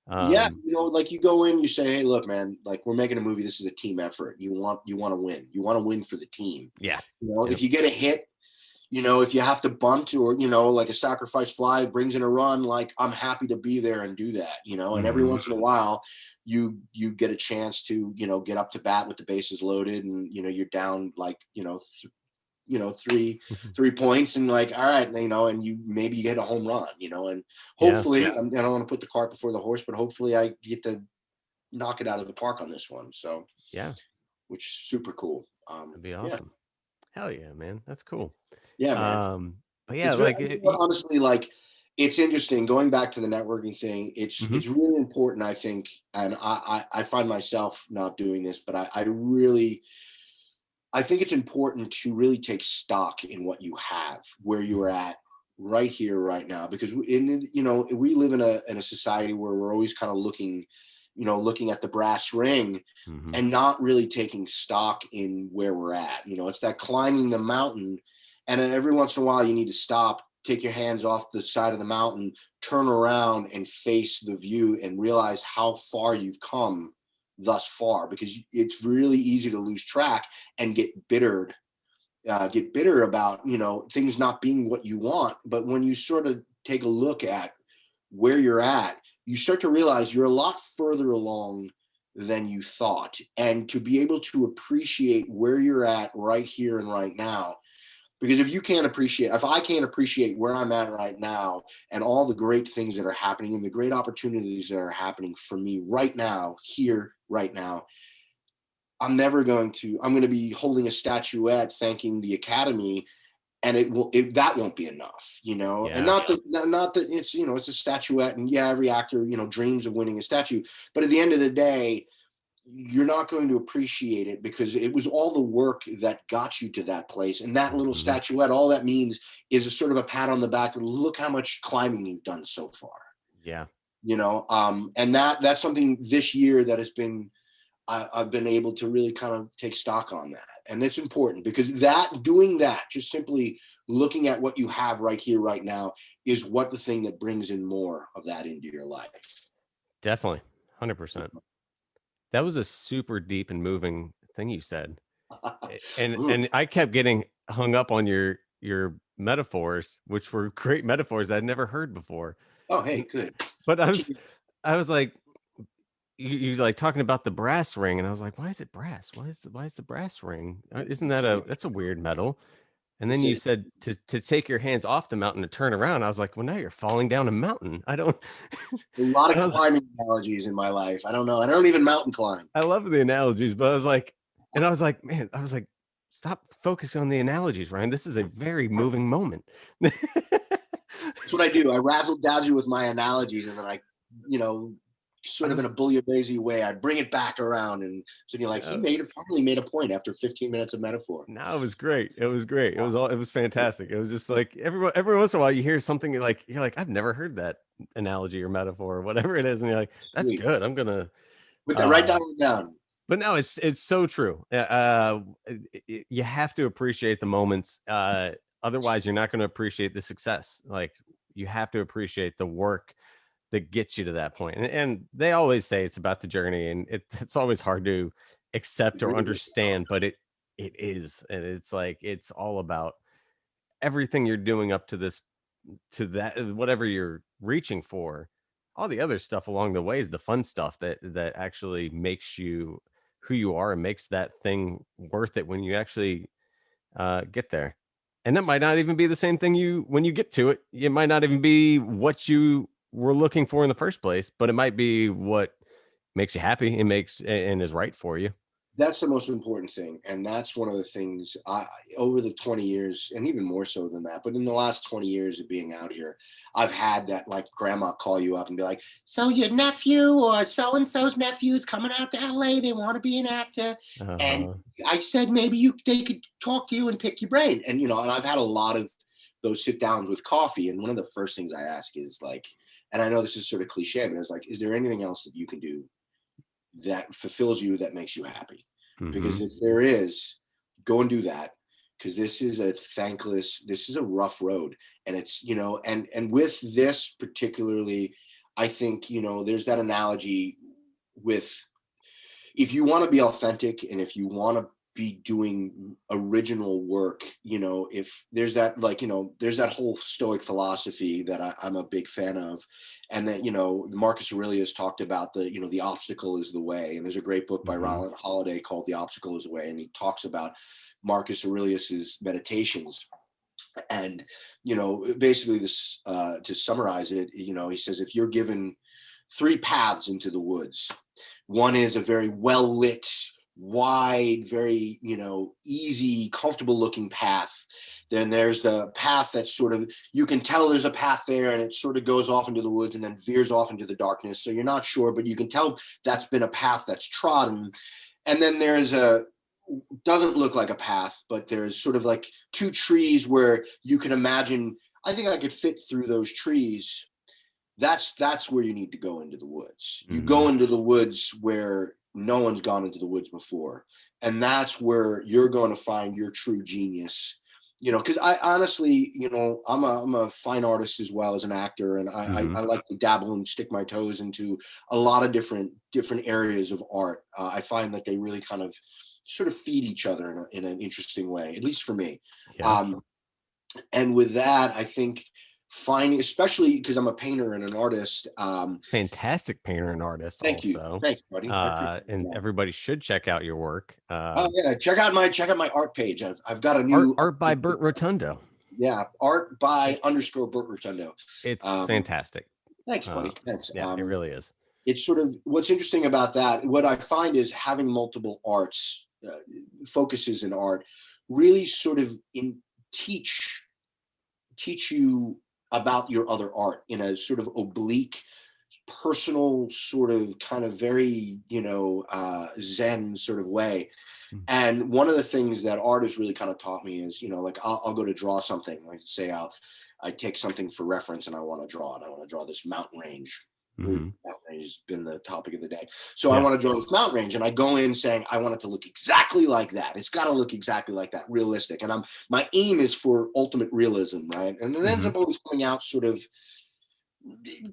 Like you go in, you say, hey, look, man, like we're making a movie. This is a team effort. You want to win. You want to win for the team. Yeah. If you get a hit, if you have to bunt or, like a sacrifice fly brings in a run, like I'm happy to be there and do that, and every once in a while you get a chance to, get up to bat with the bases loaded and, you're down like, 3 points and like, all right, and you maybe get a home run, and hopefully I don't want to put the cart before the horse, but hopefully I get to knock it out of the park on this one. So which is super cool. That'd be awesome. Hell yeah, man. That's cool. Yeah, man. But yeah, honestly, like it's interesting going back to the networking thing. It's really important, I think. And I find myself not doing this, but I think it's important to really take stock in what you have, where you're at right here, right now, because we live in a society where we're always kind of looking at the brass ring and not really taking stock in where we're at. It's that climbing the mountain. And then every once in a while you need to stop, take your hands off the side of the mountain, turn around and face the view and realize how far you've come thus far, because it's really easy to lose track and get bitter about, things not being what you want. But when you sort of take a look at where you're at, you start to realize you're a lot further along than you thought. And to be able to appreciate where you're at right here and right now, because if I can't appreciate where I'm at right now and all the great things that are happening and the great opportunities that are happening for me right now, here, right now, I'm going to be holding a statuette thanking the Academy, and that won't be enough, and not that it's, it's a statuette, and every actor, dreams of winning a statue, but at the end of the day, you're not going to appreciate it because it was all the work that got you to that place. And that little statuette, all that means is a sort of a pat on the back. Look how much climbing you've done so far. Yeah. And that's something this year that has been, I've been able to really kind of take stock on that. And it's important because doing that, just simply looking at what you have right here, right now, is what the thing that brings in more of that into your life. Definitely. 100%. That was a super deep and moving thing you said. And I kept getting hung up on your metaphors, which were great metaphors I'd never heard before. Oh, hey, good. But I was like, you like talking about the brass ring, and I was like, why is it brass? Why is the brass ring? Isn't that's a weird metal? And then you said to take your hands off the mountain to turn around. I was like, well, now you're falling down a mountain. I don't. A lot of climbing analogies in my life. I don't know. I don't even mountain climb. I love the analogies, but I was like, man, stop focusing on the analogies, Ryan. This is a very moving moment. That's what I do. I razzle dazzle with my analogies, and then I, sort of in a bouillabaisse way, I bring it back around, and so you're like, he finally made a point after 15 minutes of metaphor. No, it was great. It was great. It was fantastic. It was just like every once in a while you hear something you're like, I've never heard that analogy or metaphor or whatever it is, and you're like, that's Sweet. good. I'm gonna Write that one down. But no, it's so true. You have to appreciate the moments. Otherwise, you're not going to appreciate the success. Like, you have to appreciate the work that gets you to that point. And they always say it's about the journey, and it's always hard to accept or understand, but it is. And it's like, it's all about everything you're doing up to this, to that, whatever you're reaching for. All the other stuff along the way is the fun stuff that actually makes you who you are and makes that thing worth it when you actually get there. And that might not even be the same thing when you get to it. It might not even be what you were looking for in the first place, but it might be what makes you happy and is right for you. That's the most important thing. And that's one of the things over the 20 years, and even more so than that, but in the last 20 years of being out here, I've had that, like, grandma call you up and be like, so your nephew or so-and-so's nephew is coming out to LA. They want to be an actor. And I said, maybe they could talk to you and pick your brain. And, and I've had a lot of those sit downs with coffee. And one of the first things I ask is like, and I know this is sort of cliche, but it's like, is there anything else that you can do that fulfills you, that makes you happy? Because if there is, go and do that, because this is a rough road. And it's, and with this particularly, I think, there's that analogy with, if you want to be authentic and if you want to be doing original work, if there's that, like, there's that whole Stoic philosophy that I'm a big fan of. And that, Marcus Aurelius talked about the obstacle is the way. And there's a great book by Rowland Holiday called The Obstacle is the Way. And he talks about Marcus Aurelius's meditations. And, basically this, to summarize it, he says, if you're given 3 paths into the woods, one is a very well lit, wide, very, easy, comfortable looking path. Then there's the path that's sort of, you can tell there's a path there, and it sort of goes off into the woods and then veers off into the darkness. So you're not sure, but you can tell that's been a path that's trodden. And then there's doesn't look like a path, but there's sort of like 2 trees where you can imagine, I think I could fit through those trees. That's where you need to go into the woods. You go into the woods where no one's gone into the woods before. And that's where you're going to find your true genius, because I honestly, I'm a fine artist as well as an actor. And I like to dabble and stick my toes into a lot of different areas of art. I find that they really kind of sort of feed each other in an interesting way, at least for me. Yeah. And with that, I think finding, especially because I'm a painter and an artist. Fantastic painter and artist. Thank you. Thanks, buddy. And everybody should check out your work. Yeah, check out my art page. I've got a new art by Bert Rotundo. Yeah, art by _ Bert Rotundo. It's fantastic. Thanks, buddy. Thanks. Yeah, it really is. It's sort of, what's interesting about that, what I find is having multiple arts, focuses in art, really sort of teach you about your other art in a sort of oblique, personal, sort of kind of very, Zen sort of way. And one of the things that art has really kind of taught me is, like I'll go to draw something, like say I take something for reference and I want to draw it. I want to draw this mountain range. Mountain range has been the topic of the day. So I want to draw this mountain range, and I go in saying, I want it to look exactly like that. It's got to look exactly like that, realistic. And my aim is for ultimate realism, right? And it ends up always coming out sort of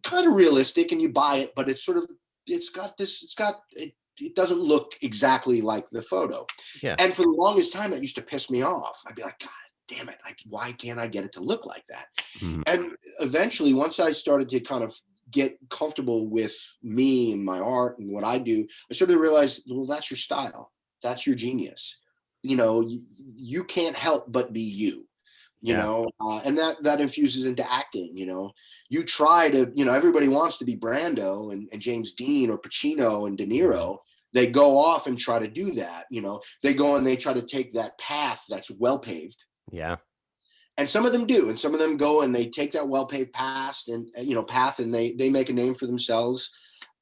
kind of realistic, and you buy it, but it's sort of, it doesn't look exactly like the photo. Yeah. And for the longest time, that used to piss me off. I'd be like, God damn it. Why can't I get it to look like that? And eventually, once I started to kind of get comfortable with me and my art and what I do, I started to realize, well, that's your style. That's your genius. You can't help but be you, and that infuses into acting. You try to, everybody wants to be Brando and James Dean or Pacino and De Niro, they go off and try to do that. They go and they try to take that path that's well paved. Yeah. And some of them do, and some of them go and they take that well-paved path and they make a name for themselves.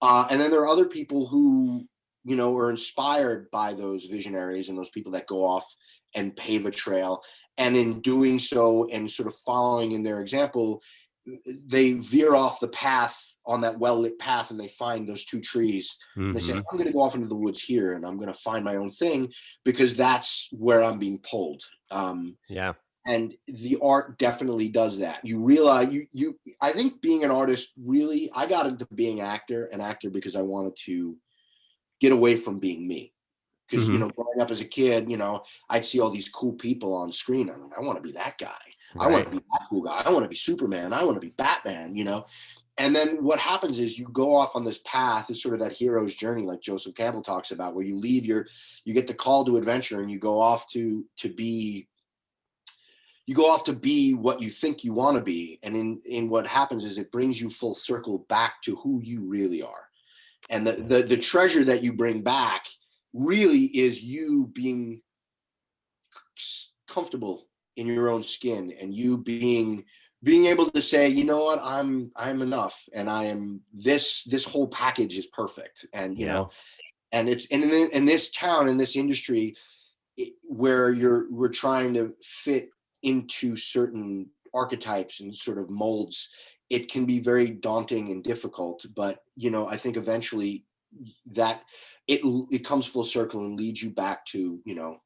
And then there are other people who, are inspired by those visionaries and those people that go off and pave a trail. And in doing so and sort of following in their example, they veer off the path on that well-lit path and they find those two trees. Mm-hmm. And they say, I'm going to go off into the woods here and I'm going to find my own thing because that's where I'm being pulled. Yeah. And the art definitely does that. You realize I think being an artist, really, I got into being an actor because I wanted to get away from being me. Because, Mm-hmm. Growing up as a kid, I'd see all these cool people on screen. I'm like, I want to be that guy. Right. I want to be that cool guy. I want to be Superman. I want to be Batman, And then what happens is you go off on this path. It's sort of that hero's journey, like Joseph Campbell talks about, where you get the call to adventure and you go off to be what you think you want to be. And in what happens is it brings you full circle back to who you really are. And the treasure that you bring back really is you being comfortable in your own skin and you being able to say, you know what, I'm enough. And I am this whole package is perfect. And, and it's in this town, in this industry where we're trying to fit into certain archetypes and sort of molds, it can be very daunting and difficult. But, I think eventually that it comes full circle and leads you back to,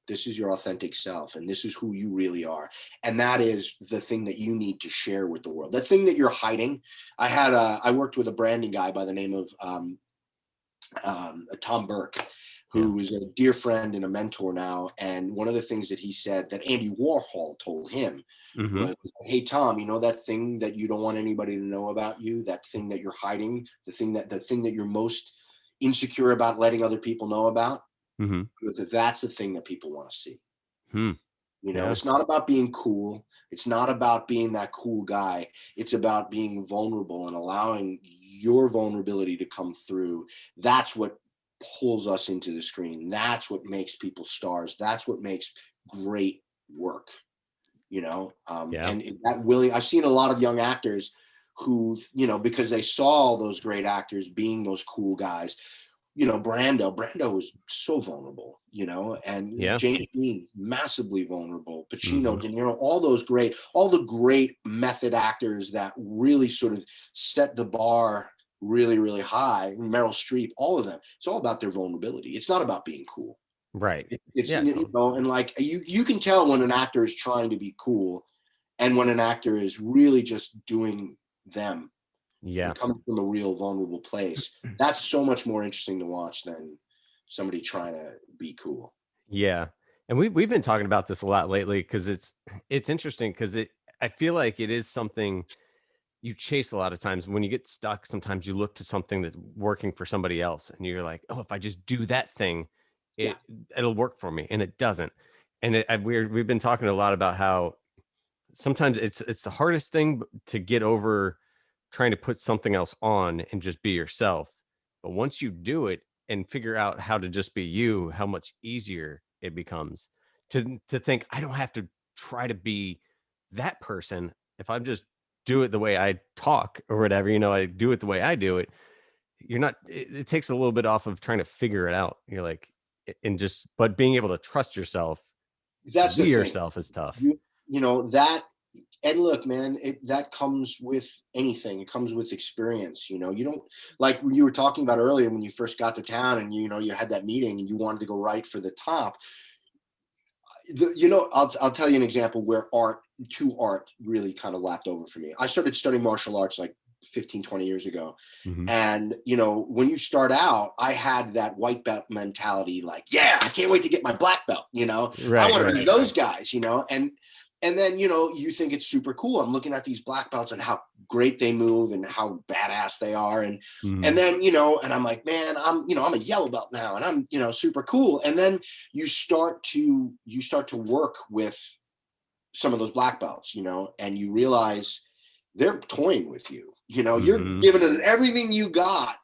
this is your authentic self and this is who you really are. And that is the thing that you need to share with the world. The thing that you're hiding. I worked with a branding guy by the name of Tom Burke, who is a dear friend and a mentor now. And one of the things that he said that Andy Warhol told him was, hey, Tom, that thing that you don't want anybody to know about you, that thing that you're hiding, the thing that you're most insecure about letting other people know about, because that's the thing that people want to see. It's not about being cool. It's not about being that cool guy. It's about being vulnerable and allowing your vulnerability to come through. That's what pulls us into the screen. That's what makes people stars. That's what makes great work, and that I've seen a lot of young actors who, because they saw those great actors being those cool guys, Brando was so vulnerable, and James Dean, massively vulnerable, Pacino, De Niro, all the great method actors that really sort of set the bar really, really high. Meryl Streep, all of them. It's all about their vulnerability. It's not about being cool. Right. It's and like you can tell when an actor is trying to be cool and when an actor is really just doing them. Yeah. Coming from a real vulnerable place. That's so much more interesting to watch than somebody trying to be cool. Yeah. And we've been talking about this a lot lately because it's interesting because I feel like it is something you chase a lot of times. When you get stuck, sometimes you look to something that's working for somebody else and you're like, oh, if I just do that thing, it'll work for me. And it doesn't. And we've been talking a lot about how sometimes it's the hardest thing to get over trying to put something else on and just be yourself. But once you do it and figure out how to just be you, how much easier it becomes to think I don't have to try to be that person. If I'm just do it the way I talk or whatever, I do it the way I do it. You're not, it takes a little bit off of trying to figure it out. You're like, but being able to trust yourself, that's be yourself is tough. That, and look, man, that comes with anything. It comes with experience. You don't, like you were talking about earlier when you first got to town and, you had that meeting and you wanted to go right for the top. I'll tell you an example where art really kind of lapped over for me. I started studying martial arts like 15, 20 years ago. And, when you start out, I had that white belt mentality, like, yeah, I can't wait to get my black belt, I want to be those guys, and then, you think it's super cool. I'm looking at these black belts and how great they move and how badass they are. And, and then, and I'm like, man, I'm a yellow belt now and I'm, super cool. And then you start to work with some of those black belts, and you realize they're toying with you, you're giving it everything you got.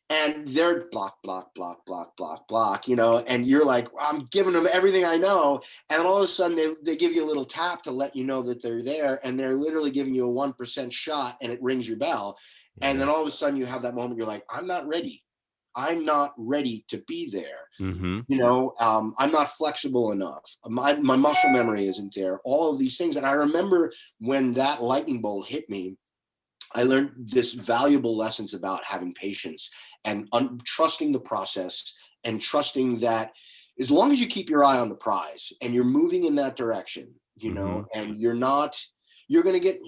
and they're block, block, block, block, block, block, you know, and you're like, I'm giving them everything I know. And all of a sudden they give you a little tap to let you know that they're there. And they're literally giving you a 1% shot and it rings your bell. And then all of a sudden you have that moment, you're like, I'm not ready. I'm not ready to be there. Mm-hmm. You know, I'm not flexible enough. My muscle memory isn't there. All of these things. And I remember when that lightning bolt hit me, I learned this valuable lessons about having patience and trusting the process and trusting that as long as you keep your eye on the prize and you're moving in that direction, you know, and you're gonna get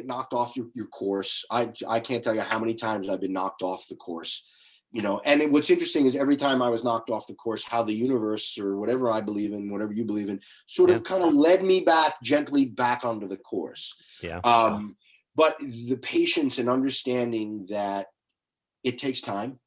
knocked off your course. I can't tell you how many times I've been knocked off the course, you know. And what's interesting is every time I was knocked off the course, how the universe or whatever I believe in, whatever you believe in, sort of kind of led me back gently back onto the course. Yeah. But the patience and understanding that it takes time,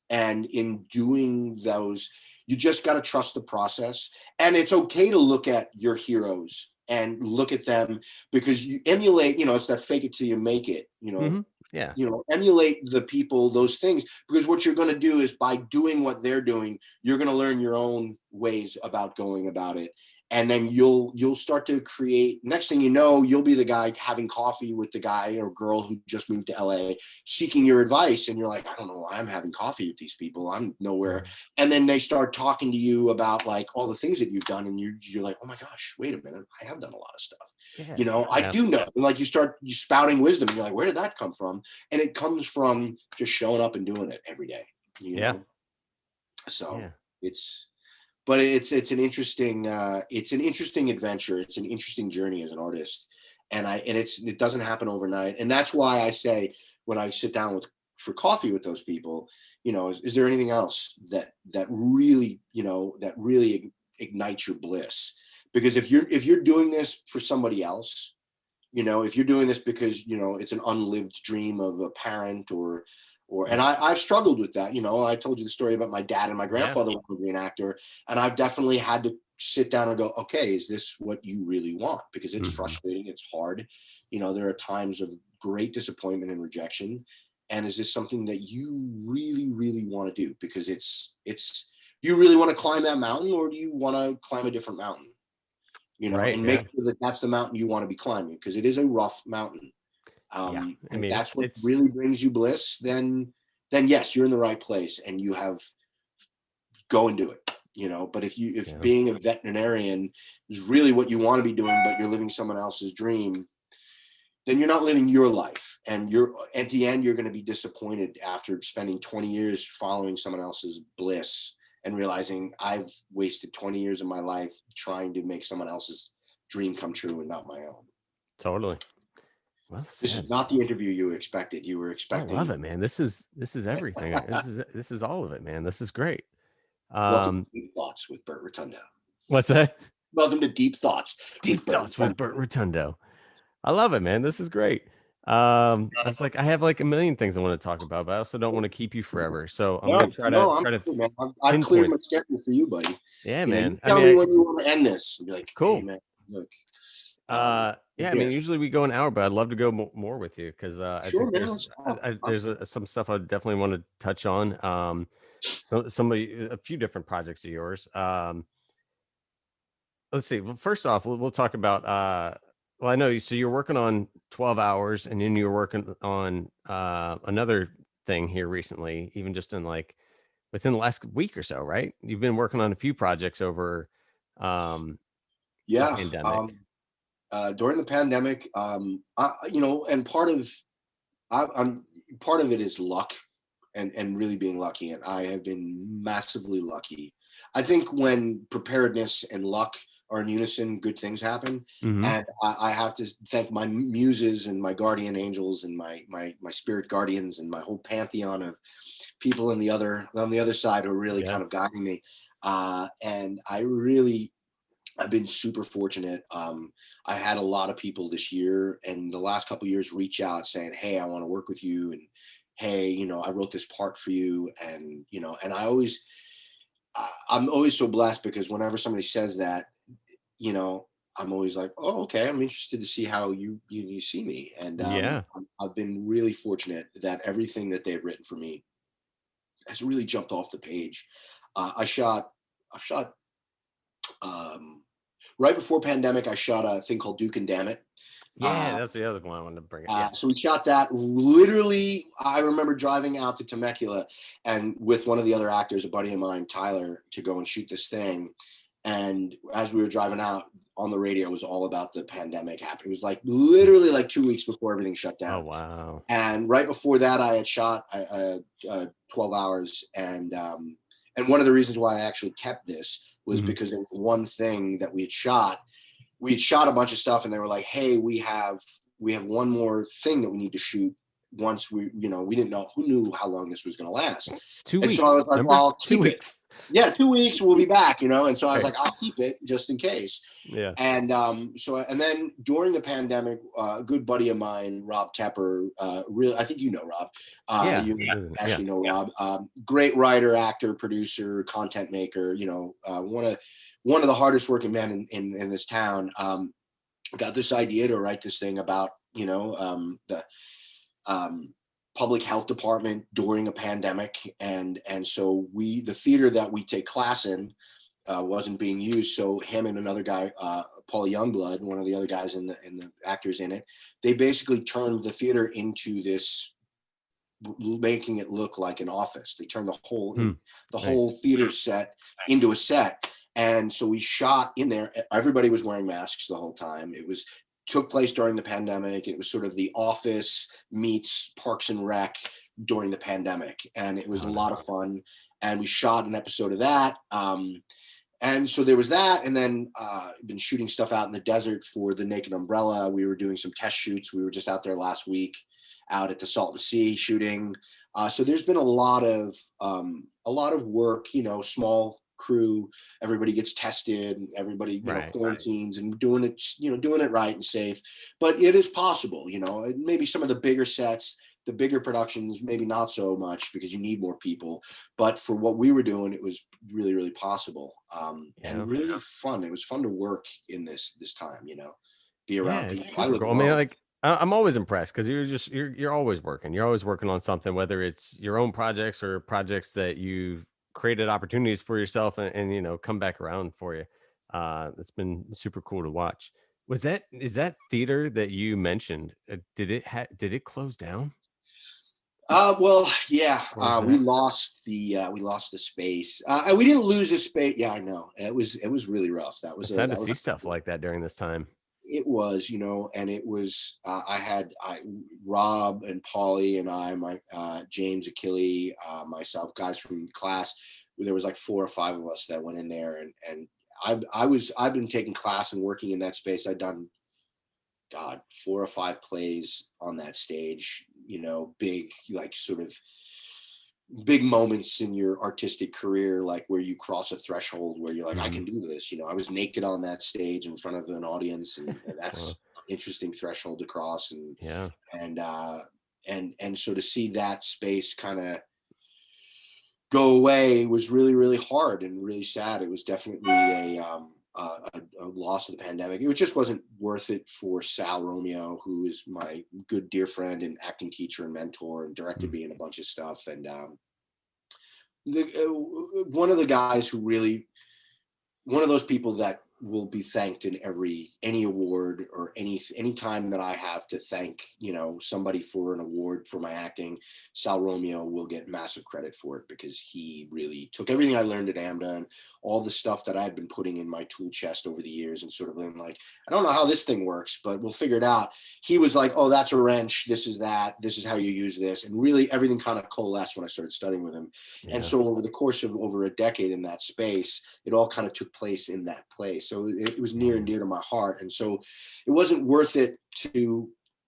and in doing those, you just got to trust the process. And it's okay to look at your heroes and look at them, because you emulate, you know, it's that fake it till you make it, you know. Yeah. You know, emulate the people, those things, because what you're going to do is by doing what they're doing, you're going to learn your own ways about going about it. And then you'll start to create, next thing you know, you'll be the guy having coffee with the guy or girl who just moved to LA seeking your advice. And you're like, I don't know why I'm having coffee with these people. I'm nowhere. And then they start talking to you about like all the things that you've done. And you're like, oh my gosh, wait a minute. I have done a lot of stuff. You know, I do know. And like you spouting wisdom. And you're like, where did that come from? And it comes from just showing up and doing it every day. You know? So it's an interesting adventure. It's an interesting journey as an artist. And it doesn't happen overnight. And that's why I say when I sit down for coffee with those people, you know, is there anything else that really, you know, that really ignites your bliss? Because if you're doing this for somebody else, you know, if you're doing this because, you know, it's an unlived dream of a parent and I've struggled with that. You know, I told you the story about my dad and my grandfather wanted to be an actor, and I've definitely had to sit down and go, okay, is this what you really want? Because it's frustrating, it's hard. You know, there are times of great disappointment and rejection. And is this something that you really, really want to do? Because it's you really want to climb that mountain, or do you want to climb a different mountain? You know, and make sure that that's the mountain you want to be climbing, because it is a rough mountain. I mean, that's what really brings you bliss. Then yes, you're in the right place, and you have go and do it. You know, but if being a veterinarian is really what you want to be doing, but you're living someone else's dream, then you're not living your life, and you're at the end you're going to be disappointed after spending 20 years following someone else's bliss and realizing I've wasted 20 years of my life trying to make someone else's dream come true and not my own. Totally. Well said. This is not the interview you expected. You were expecting. I love it, man. This is everything. this is all of it, man. This is great. Welcome to Deep Thoughts with Bert Rotundo. What's that? Welcome to Deep Thoughts. Deep Thoughts with Bert Rotundo. I love it, man. This is great. I was like, I have like a million things I want to talk about, but I also don't want to keep you forever. So I'm gonna try to. I've cleared my schedule for you, buddy. Yeah, man. Tell me when you want to end this. Be like, cool. Hey, man, look. I mean, usually we go an hour, but I'd love to go more with you, because I think there's some stuff I definitely want to touch on. A few different projects of yours. Let's see. Well, first off, we'll talk about. Well, I know. So you're working on 12 hours, and then you're working on another thing here recently, even just in like within the last week or so, right? You've been working on a few projects over. The pandemic. During the pandemic, you know, and part of it is luck, and really being lucky. And I have been massively lucky. I think when preparedness and luck are in unison, good things happen. And I have to thank my muses and my guardian angels and my spirit guardians and my whole pantheon of people on the other side who are really kind of guiding me. And I've been super fortunate. I had a lot of people this year and the last couple of years reach out saying, hey, I want to work with you. And hey, you know, I wrote this part for you. And, you know, and I'm always so blessed, because whenever somebody says that, you know, I'm always like, oh, okay, I'm interested to see how you see me. And I've been really fortunate that everything that they've written for me has really jumped off the page. I've shot right before pandemic. I shot a thing called Duke and Damn It. Yeah, that's the other one I wanted to bring up. Yeah. So we shot that literally. I remember driving out to Temecula and with one of the other actors, a buddy of mine, Tyler, to go and shoot this thing. And as we were driving out, on the radio was all about the pandemic happening. It was like literally like 2 weeks before everything shut down. Oh, wow. And right before that, I had shot 12 hours. And one of the reasons why I actually kept this was because there was one thing that we had shot. We had shot a bunch of stuff and they were like, hey, we have one more thing that we need to shoot. Once we didn't know, who knew how long this was going to last. 2 weeks. So I was like, well, I'll keep 2 weeks. Yeah, 2 weeks, we'll be back, And so I was like, I'll keep it just in case. Yeah. And and then during the pandemic, a good buddy of mine, Rob Tepper, I think you know Rob. You actually know Rob. Great writer, actor, producer, content maker. One of the hardest working men in this town. Got this idea to write this thing about the public health department during a pandemic, and so the theater that we take class in wasn't being used. So him and another guy, Paul Youngblood, one of the other guys in the actors in it, they basically turned the theater into this, making it look like an office. They turned the whole theater set into a set. And so we shot in there. Everybody was wearing masks the whole time. Took place during the pandemic. It was sort of the Office meets Parks and Rec during the pandemic. And it was a lot of fun. And we shot an episode of that. And so there was that. And then been shooting stuff out in the desert for the Naked Umbrella. We were doing some test shoots. We were just out there last week out at the Salton Sea shooting. So there's been a lot of work, small crew, everybody gets tested and everybody quarantines and doing it right and safe. But it is possible, maybe some of the bigger sets, the bigger productions, maybe not so much because you need more people. But for what we were doing, it was really, really possible. And really fun. It was fun to work in this time, be around people. I mean, I'm always impressed because you're always working. You're always working on something, whether it's your own projects or projects that you've created opportunities for yourself and come back around for you. It's been super cool to watch. Is that theater that you mentioned, did it close down? Well, yeah, we lost the space. We didn't lose the space. Yeah, I know. It was really rough. That was sad to see stuff like that during this time. It was, and it was, Rob and Paulie and I, James, Achille, myself, guys from class, there was like 4 or 5 of us that went in there. And I've been taking class and working in that space. I've done, 4 or 5 plays on that stage, big, like sort of big moments in your artistic career, like where you cross a threshold where you're like, I can do this. I was naked on that stage in front of an audience, and that's interesting threshold to cross. And so to see that space kind of go away was really, really hard and really sad. It was definitely a loss of the pandemic. It just wasn't worth it for Sal Romeo, who is my good dear friend and acting teacher and mentor and directed me in a bunch of stuff. And one of the guys who really, one of those people that will be thanked in any award or any time that I have to thank, somebody for an award for my acting, Sal Romeo will get massive credit for it, because he really took everything I learned at AMDA and all the stuff that I'd been putting in my tool chest over the years and sort of been like, I don't know how this thing works, but we'll figure it out. He was like, oh, that's a wrench. This is how you use this. And really everything kind of coalesced when I started studying with him. Yeah. And so over the course of over a decade in that space, it all kind of took place in that place. So it was near and dear to my heart. And so it wasn't worth it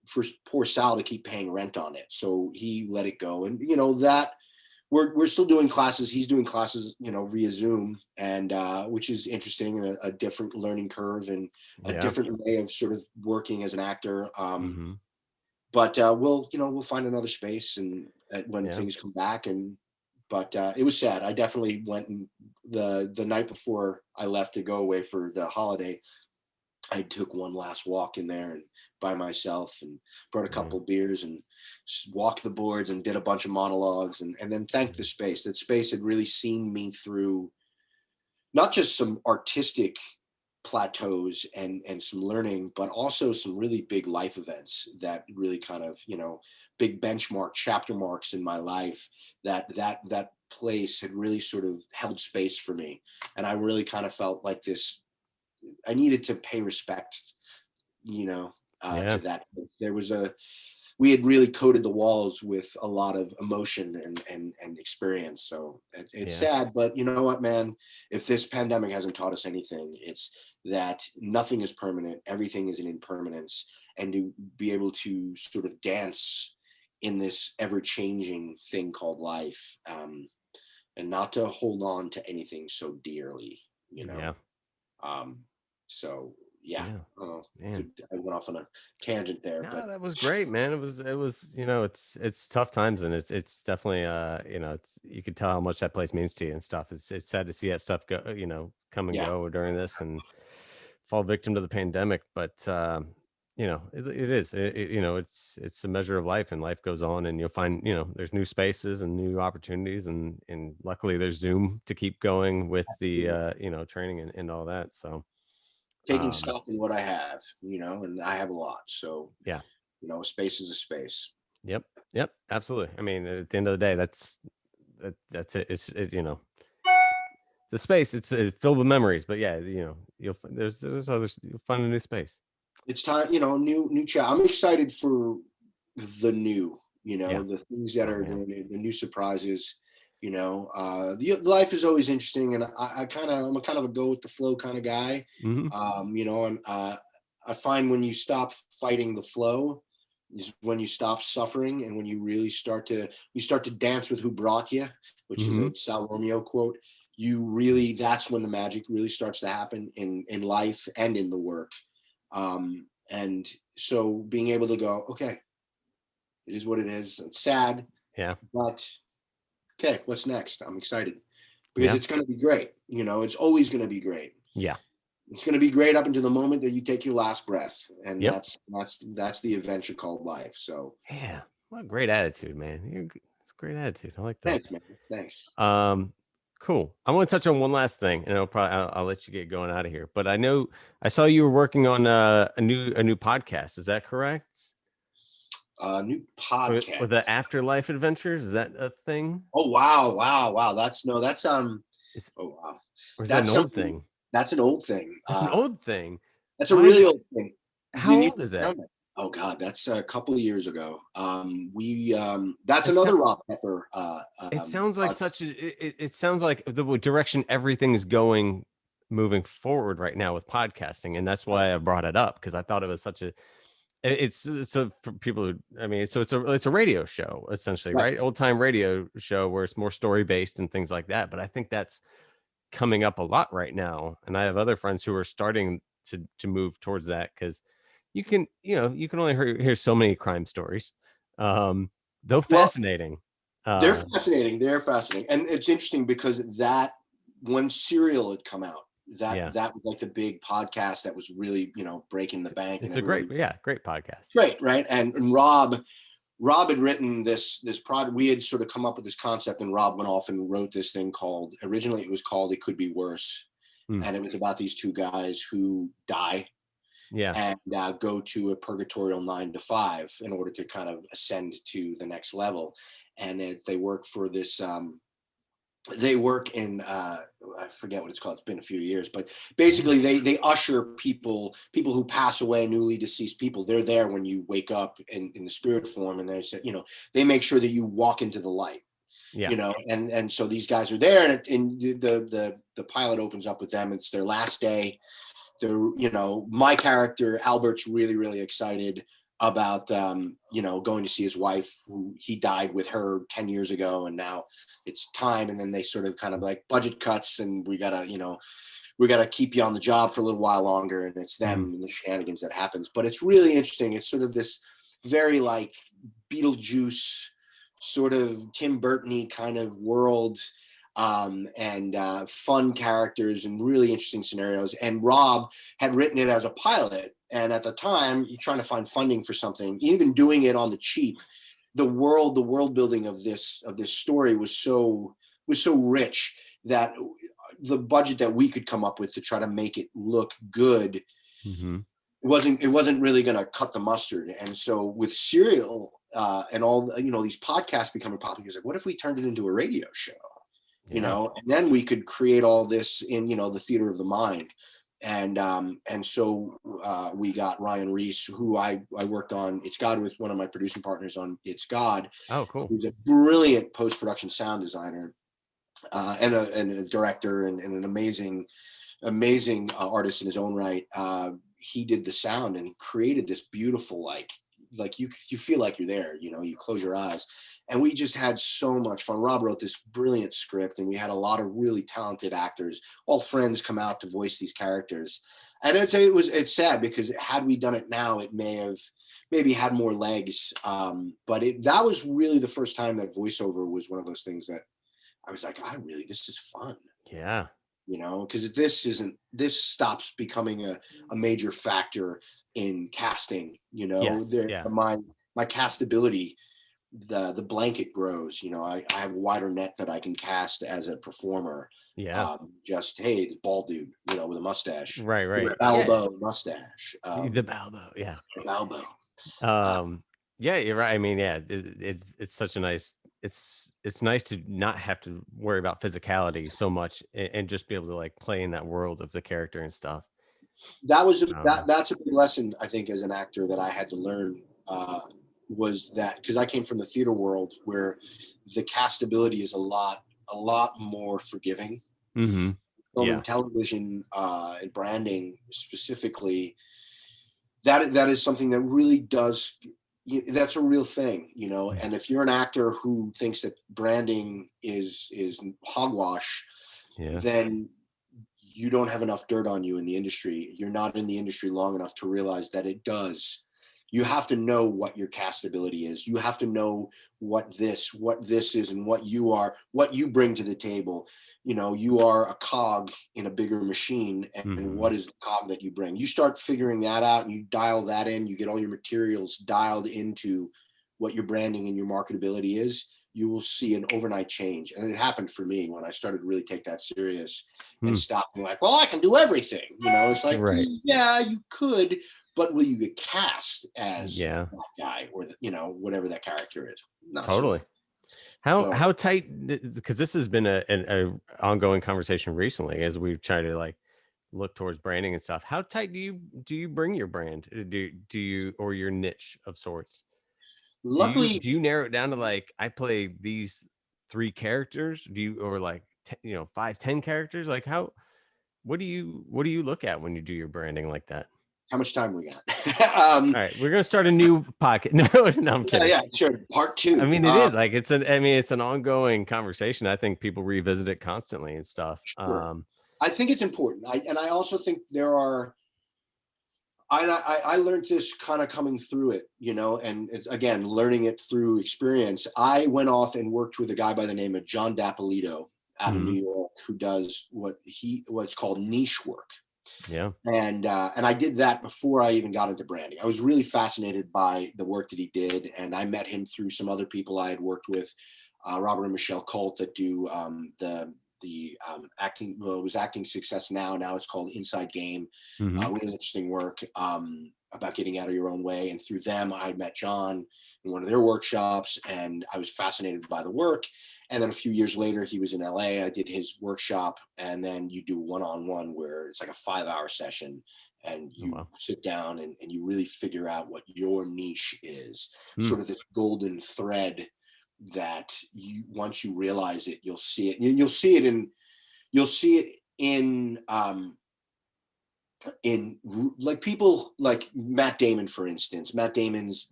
for poor Sal to keep paying rent on it. So he let it go. And, that we're still doing classes. He's doing classes, via Zoom, and which is interesting, and a different learning curve and a different way of sort of working as an actor. But we'll find another space and when things come back. But it was sad. I definitely went the night before I left to go away for the holiday. I took one last walk in there and by myself and brought a couple beers and walked the boards and did a bunch of monologues and then thanked the space. That space had really seen me through not just some artistic plateaus and some learning, but also some really big life events that really kind of, big benchmark chapter marks in my life that place had really sort of held space for me. And I really kind of felt like I needed to pay respect, to that. We had really coated the walls with a lot of emotion and experience. So it's sad, but you know what, man, if this pandemic hasn't taught us anything, it's that nothing is permanent. Everything is an impermanence, and to be able to sort of dance in this ever changing thing called life, and not to hold on to anything so dearly, so I went off on a tangent there, No, but that was great, man. It was, it's tough times, and it's definitely, you could tell how much that place means to you and stuff. It's sad to see that stuff go, come and go during this and fall victim to the pandemic. But, it is, it's a measure of life, and life goes on, and you'll find, there's new spaces and new opportunities, and luckily there's Zoom to keep going with the, training and all that. So, taking stock in what I have, and I have a lot. So, yeah. A space is a space. Yep. Absolutely. I mean, at the end of the day, that's it. It's the space. It's filled with memories. But yeah, there's others. You'll find a new space. It's time, new chat. I'm excited for the new, the things that are going to, the new surprises. The life is always interesting, and I'm a kind of a go with the flow kind of guy. And I find when you stop fighting the flow is when you stop suffering, and when you really start to dance with who brought you, which is a Sal Romeo quote. That's when the magic really starts to happen in life and in the work. And so being able to go, okay, it is what it is. It's sad, but okay, what's next? I'm excited because it's going to be great. It's always going to be great. Yeah. It's going to be great up until the moment that you take your last breath. And that's the adventure called life. So yeah, what a great attitude, man. It's a great attitude. I like that. Thanks, man. Thanks. Cool. I want to touch on one last thing, and I'll let you get going out of here. But I saw you were working on a new podcast. Is that correct? New podcast with the Afterlife Adventures. Is that a thing? Oh wow. That's oh wow. Or is that an old thing? That's an old thing. That's an old thing. That's a really old thing. How old is that? Oh God, that's a couple of years ago. That's another Rock Pepper. It sounds like it sounds like the direction everything's going moving forward right now with podcasting, and that's why I brought it up, because I thought it was such a. It's for people who, I mean, so it's a radio show essentially, right? Old time radio show where it's more story based and things like that. But I think that's coming up a lot right now, and I have other friends who are starting to move towards that, because you can only hear so many crime stories, though fascinating. They're fascinating. And it's interesting because that when Serial had come out, that was like the big podcast that was really, breaking the bank. It's a great podcast. Great. Right. And Rob had written this product. We had sort of come up with this concept, and Rob went off and wrote this thing originally it was called It Could Be Worse. And it was about these two guys who die and go to a purgatorial 9 to 5 in order to kind of ascend to the next level. And they work for this, they work in, I forget what it's called. It's been a few years, but basically they usher people who pass away, newly deceased people. They're there when you wake up in the spirit form, and they say, they make sure that you walk into the light. And so these guys are there, and the pilot opens up with them. It's their last day. They're, my character Albert's really, really excited about going to see his wife, who he died with her 10 years ago, and now it's time. And then they sort of kind of like budget cuts, and we gotta keep you on the job for a little while longer, and it's them and the shenanigans that happens. But it's really interesting. It's sort of this very like Beetlejuice sort of Tim Burton-y kind of world. and fun characters and really interesting scenarios. And Rob had written it as a pilot. And at the time, you're trying to find funding for something, even doing it on the cheap. The world building of this story was so rich that the budget that we could come up with to try to make it look good it wasn't really going to cut the mustard. And so with Serial and all these podcasts becoming popular, it's like, what if we turned it into a radio show? And then we could create all this in the theater of the mind. And so we got Ryan Reese, who I worked on It's God with, one of my producing partners on It's God. Oh, cool. He's a brilliant post-production sound designer and a director and an amazing artist in his own right. He did the sound and he created this beautiful, like you feel like you're there, you close your eyes. And we just had so much fun. Rob wrote this brilliant script and we had a lot of really talented actors, all friends, come out to voice these characters. And I'd say it's sad because had we done it now, it maybe had more legs. But that was really the first time that voiceover was one of those things that I was like, this is fun. Yeah. Because this stops becoming a major factor in casting. Yes, yeah. My castability, the blanket grows. I have a wider net that I can cast as a performer. Yeah. Hey, this bald dude, with a mustache. Right. The Balbo mustache. The Balbo, yeah. The Balbo. Yeah, you're right. I mean, yeah, it's such a nice. It's nice to not have to worry about physicality so much and just be able to like play in that world of the character and stuff. That's a big lesson, I think, as an actor that I had to learn. Was that because I came from the theater world where the castability is a lot more forgiving. Mm-hmm. In television and branding specifically, that is something that really does. That's a real thing, and if you're an actor who thinks that branding is hogwash, then you don't have enough dirt on you in the industry. You're not in the industry long enough to realize that it does. You have to know what your castability is. You have to know what this is and what you are, what you bring to the table. You are a cog in a bigger machine, and what is the cog that you bring? You start figuring that out and you dial that in, you get all your materials dialed into what your branding and your marketability is, you will see an overnight change. And it happened for me when I started to really take that serious and stop being like, well, I can do everything. It's like, yeah, you could, but will you get cast as that guy or whatever that character is? Not totally. So. How tight, because this has been a ongoing conversation recently as we've tried to like look towards branding and stuff. How tight do you bring your brand? Do you, or your niche of sorts? Luckily, do you narrow it down to like, I play these 3 characters? Do you, or like 5-10 characters? Like what do you look at when you do your branding like that? How much time we got? All right, we're gonna start a new podcast. No, I'm kidding. Yeah, sure. Part 2. I mean, it is like it's an ongoing conversation. I think people revisit it constantly and stuff. Sure. I think it's important. I also think there are. I learned this kind of coming through it, and it's, again, learning it through experience. I went off and worked with a guy by the name of John Dapolito out of New York, who does what's called niche work. Yeah. And I did that before I even got into branding. I was really fascinated by the work that he did. And I met him through some other people I had worked with, Robert and Michelle Colt, that do the acting. Well, it was Acting Success Now. Now it's called Inside Game. Really interesting work about getting out of your own way. And through them, I met John in one of their workshops, and I was fascinated by the work. And then a few years later, he was in LA. I did his workshop, and then you do one-on-one where it's like a 5-hour session, and you sit down and you really figure out what your niche is. Sort of this golden thread that once you realize it, you'll see it. You'll see it in like people like Matt Damon, for instance. Matt Damon's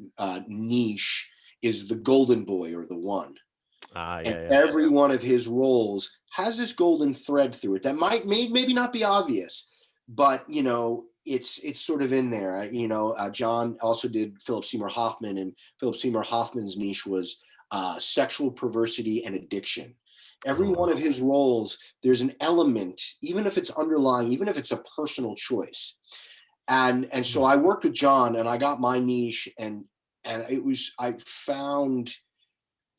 niche is the golden boy or the one. Every one of his roles has this golden thread through it that maybe not be obvious, but it's sort of in there. John also did Philip Seymour Hoffman, and Philip Seymour Hoffman's niche was sexual perversity and addiction. Every one of his roles, there's an element, even if it's underlying, even if it's a personal choice. And so I worked with John, and I got my niche, and I found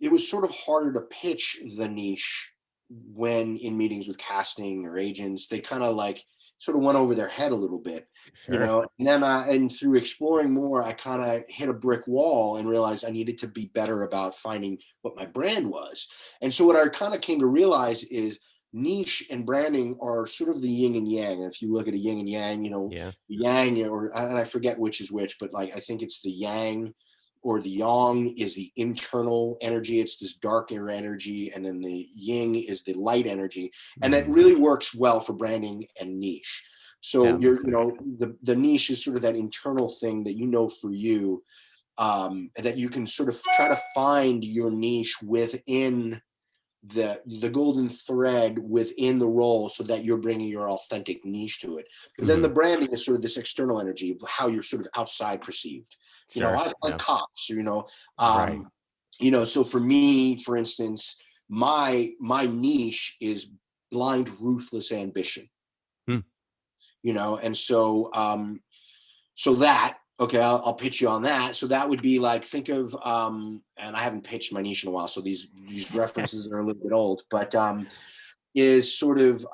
it was sort of harder to pitch the niche when in meetings with casting or agents. They kind of like sort of went over their head a little bit, Sure. and then and through exploring more, I kind of hit a brick wall and realized I needed to be better about finding what my brand was. And so what I kind of came to realize is niche and branding are sort of the yin and yang. And if you look at a yin and yang, Yeah. yang, and I forget which is which, but like I think it's the yang or the yang is the internal energy. It's this darker energy. And then the yin is the light energy. And that really works well for branding and niche. So the niche is sort of that internal thing that for you, that you can sort of try to find your niche within the golden thread within the role, so that you're bringing your authentic niche to it. But then the branding is sort of this external energy of how you're sort of outside perceived. I like cops, Right. So for me, for instance, my niche is blind, ruthless ambition. And so that, okay, I'll pitch you on that. So that would be like, think of, and I haven't pitched my niche in a while, so these references are a little bit old, but is sort of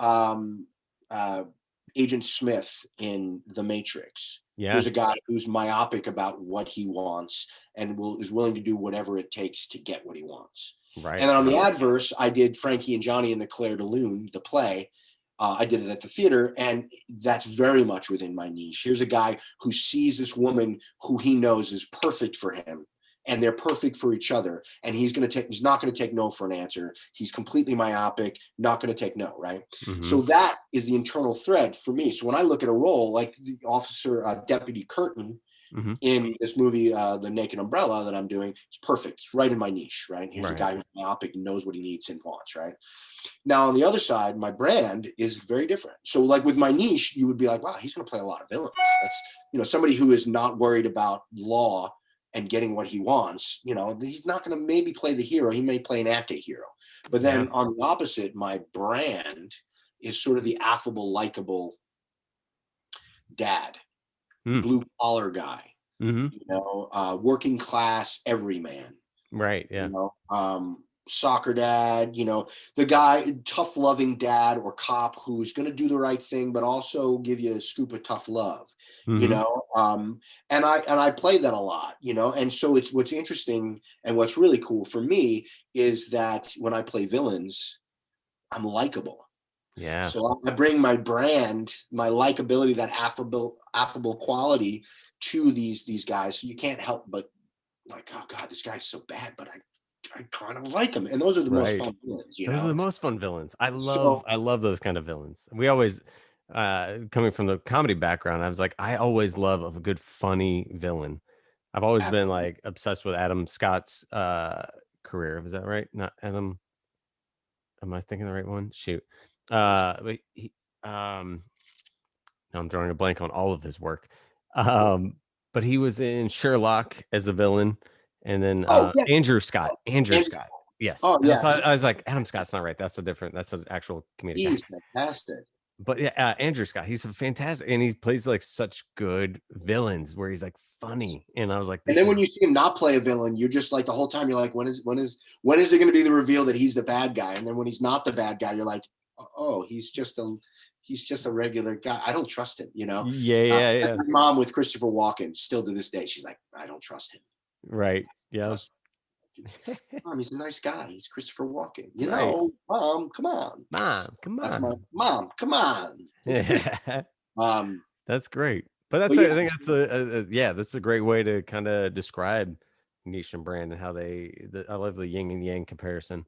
Agent Smith in The Matrix. Yeah. Who's a guy who's myopic about what he wants and is willing to do whatever it takes to get what he wants. Right. And then on the adverse, I did Frankie and Johnny in the Claire de Lune, the play. I did it at the theater, and that's very much within my niche. Here's a guy who sees this woman who he knows is perfect for him, and they're perfect for each other. And he's not going to take no for an answer. He's completely myopic, not going to take no, right? So that is the internal thread for me. So when I look at a role like the officer, Deputy Curtin in this movie, The Naked Umbrella that I'm doing, it's perfect. It's right in my niche, right? Here's a guy who's myopic and knows what he needs and wants, right? Now, on the other side, my brand is very different. So like with my niche, you would be like, wow, he's going to play a lot of villains. That's, somebody who is not worried about law and getting what he wants. He's not going to maybe play the hero. He may play an anti-hero. But then on the opposite, my brand is sort of the affable, likable dad, blue collar guy, working class everyman. Right. Yeah. Soccer dad, the guy, tough loving dad or cop who's going to do the right thing, but also give you a scoop of tough love, and I play that a lot, and so it's what's interesting and what's really cool for me is that when I play villains, I'm likable. Yeah. So I bring my brand, my likability, that affable quality to these guys. So you can't help but like, oh God, this guy's so bad, but I kind of like him. And those are the most fun villains, Those are the most fun villains. I love those kind of villains. We always, coming from the comedy background, I was like, I always love a good, funny villain. I've always been like obsessed with Adam Scott's career. Was that right? Not Adam. Am I thinking the right one? Shoot. But he, now I'm drawing a blank on all of his work. But he was in Sherlock as the villain. And then Andrew Scott. Scott. Yes. Oh, yeah. So I was like, Adam Scott's not right. That's an actual comedic He's guy. fantastic. But yeah, Andrew Scott, he's fantastic. And he plays like such good villains where he's like funny. And I was like, and then when you see him not play a villain, you're just like the whole time you're like, when is it going to be the reveal that he's the bad guy? And then when he's not the bad guy, you're like, oh, he's just a regular guy. I don't trust him, Yeah. My mom with Christopher Walken, still to this day, she's like, I don't trust him. Right. Yeah. Mom, he's a nice guy. He's Christopher Walken. Mom, come on. That's my mom. Come on. That's great. But I think that's that's a great way to kind of describe niche and brand and how I love the yin and yang comparison.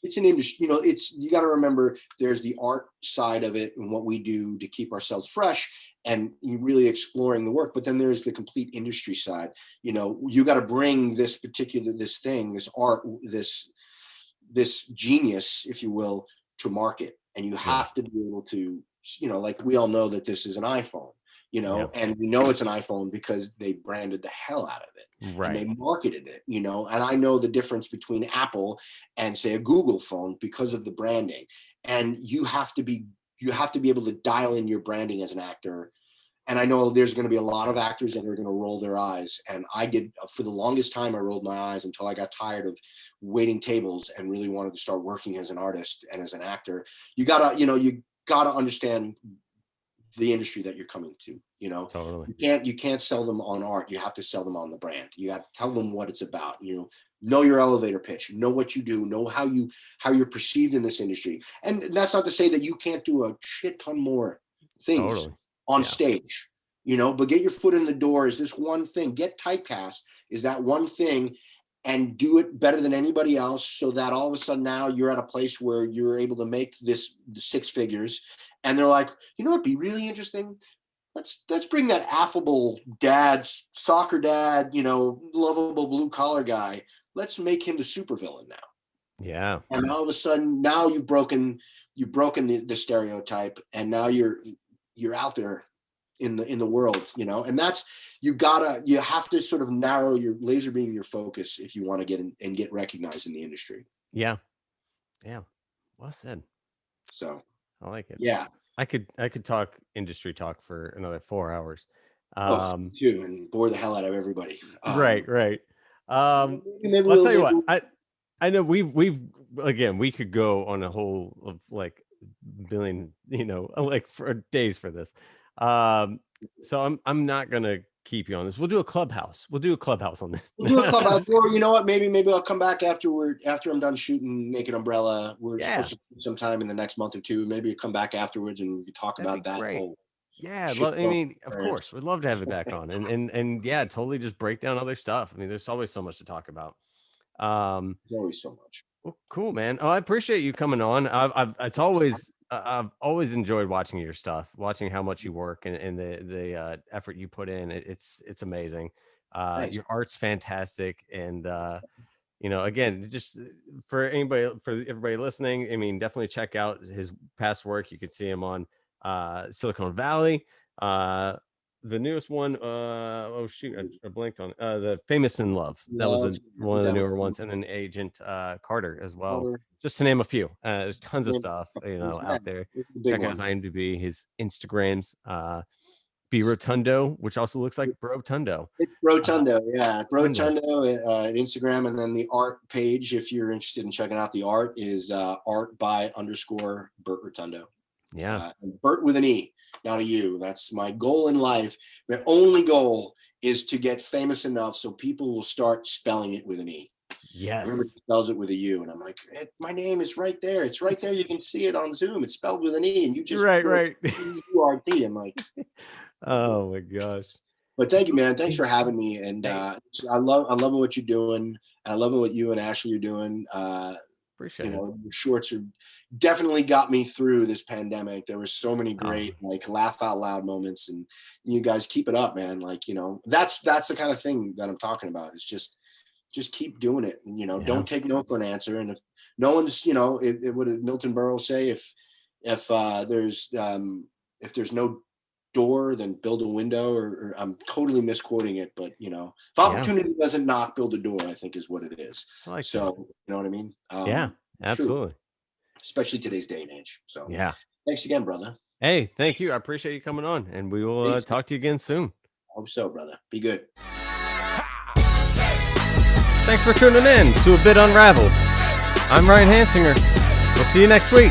It's an industry, you got to remember there's the art side of it and what we do to keep ourselves fresh and you really exploring the work. But then there's the complete industry side. You got to bring this thing, this art, this genius, if you will, to market. And you have to be able to, like we all know that this is an iPhone. and we know it's an iPhone because they branded the hell out of it. Right. And they marketed it, and I know the difference between Apple and say a Google phone because of the branding. And you have to be able to dial in your branding as an actor. And I know there's going to be a lot of actors that are going to roll their eyes. And I did for the longest time. I rolled my eyes until I got tired of waiting tables and really wanted to start working as an artist and as an actor. You gotta understand the industry that you're coming to. Totally. You can't sell them on art. You have to sell them on the brand. You got to tell them what it's about. Know your elevator pitch. Know what you do. Know how you're perceived in this industry. And that's not to say that you can't do a shit ton more things on stage, but get your foot in the door. Is this one thing? Get typecast is that one thing, and do it better than anybody else, so that all of a sudden now you're at a place where you're able to make the 6 figures. And they're like, it'd be really interesting. Let's bring that affable dad, soccer dad, lovable blue collar guy. Let's make him the supervillain now. Yeah. And all of a sudden now you've broken the stereotype, and now you're out there in the world, and that's, you have to sort of narrow your laser beam, your focus, if you want to get in and get recognized in the industry. Yeah. Well said. So I like it. Yeah. I could talk industry talk for another 4 hours. Too, and bore the hell out of everybody. Right. Maybe I'll tell you what, I know we've again, we could go on a whole of like billion, like for days for this. So I'm not gonna keep you on this. We'll do a clubhouse. We'll do a clubhouse on this. We'll do a clubhouse. Or you know what? Maybe I'll come back after I'm done shooting Naked Umbrella. We're supposed to shoot sometime in the next month or two. Maybe I'll come back afterwards and we can talk about that. Whole of course, we'd love to have it back on, and totally just break down other stuff. I mean, there's always so much to talk about. There's always so much. Well, cool, man. I appreciate you coming on. I've always enjoyed watching your stuff, watching how much you work and the effort you put in. It's amazing. Your art's fantastic, and again, just for everybody listening, I mean, definitely check out his past work. You could see him on Silicon Valley. The newest one, I blanked on the Famous in Love. That was one of the newer ones, and then Agent Carter as well, just to name a few. There's tons of stuff out there. Check out his IMDb, his Instagrams, Bert Rotundo, which also looks like Brotundo. It's Brotundo, Brotundo at Instagram, and then the art page, if you're interested in checking out the art, is art by _ Bert Rotundo. Yeah, Bert with an E. Not a U. That's my goal in life. My only goal is to get famous enough so people will start spelling it with an E. Yes. Everybody spells it with a U, and I'm like, my name is right there. It's right there. You can see it on Zoom. It's spelled with an E, and you just right. URT. I'm like, oh my gosh. But thank you, man. Thanks for having me. And I'm loving what you're doing. I love what you and Ashley are doing. Appreciate it. Your shorts are definitely got me through this pandemic. There were so many great laugh out loud moments, and you guys keep it up, man. That's the kind of thing that I'm talking about. It's just keep doing it. And, don't take no for an answer. And if no one's, it what did Milton Berle say? If there's no door, then build a window, or I'm totally misquoting it, but if opportunity doesn't knock, build a door, I think is what it is. You know what I mean? Yeah, absolutely. True. Especially today's day and age. So thanks again, brother. Hey, thank you. I appreciate you coming on, and we will talk to you again soon. Hope so, brother. Be good. Thanks for tuning in to A Bit Unraveled. I'm Ryan Hansinger. We'll see you next week.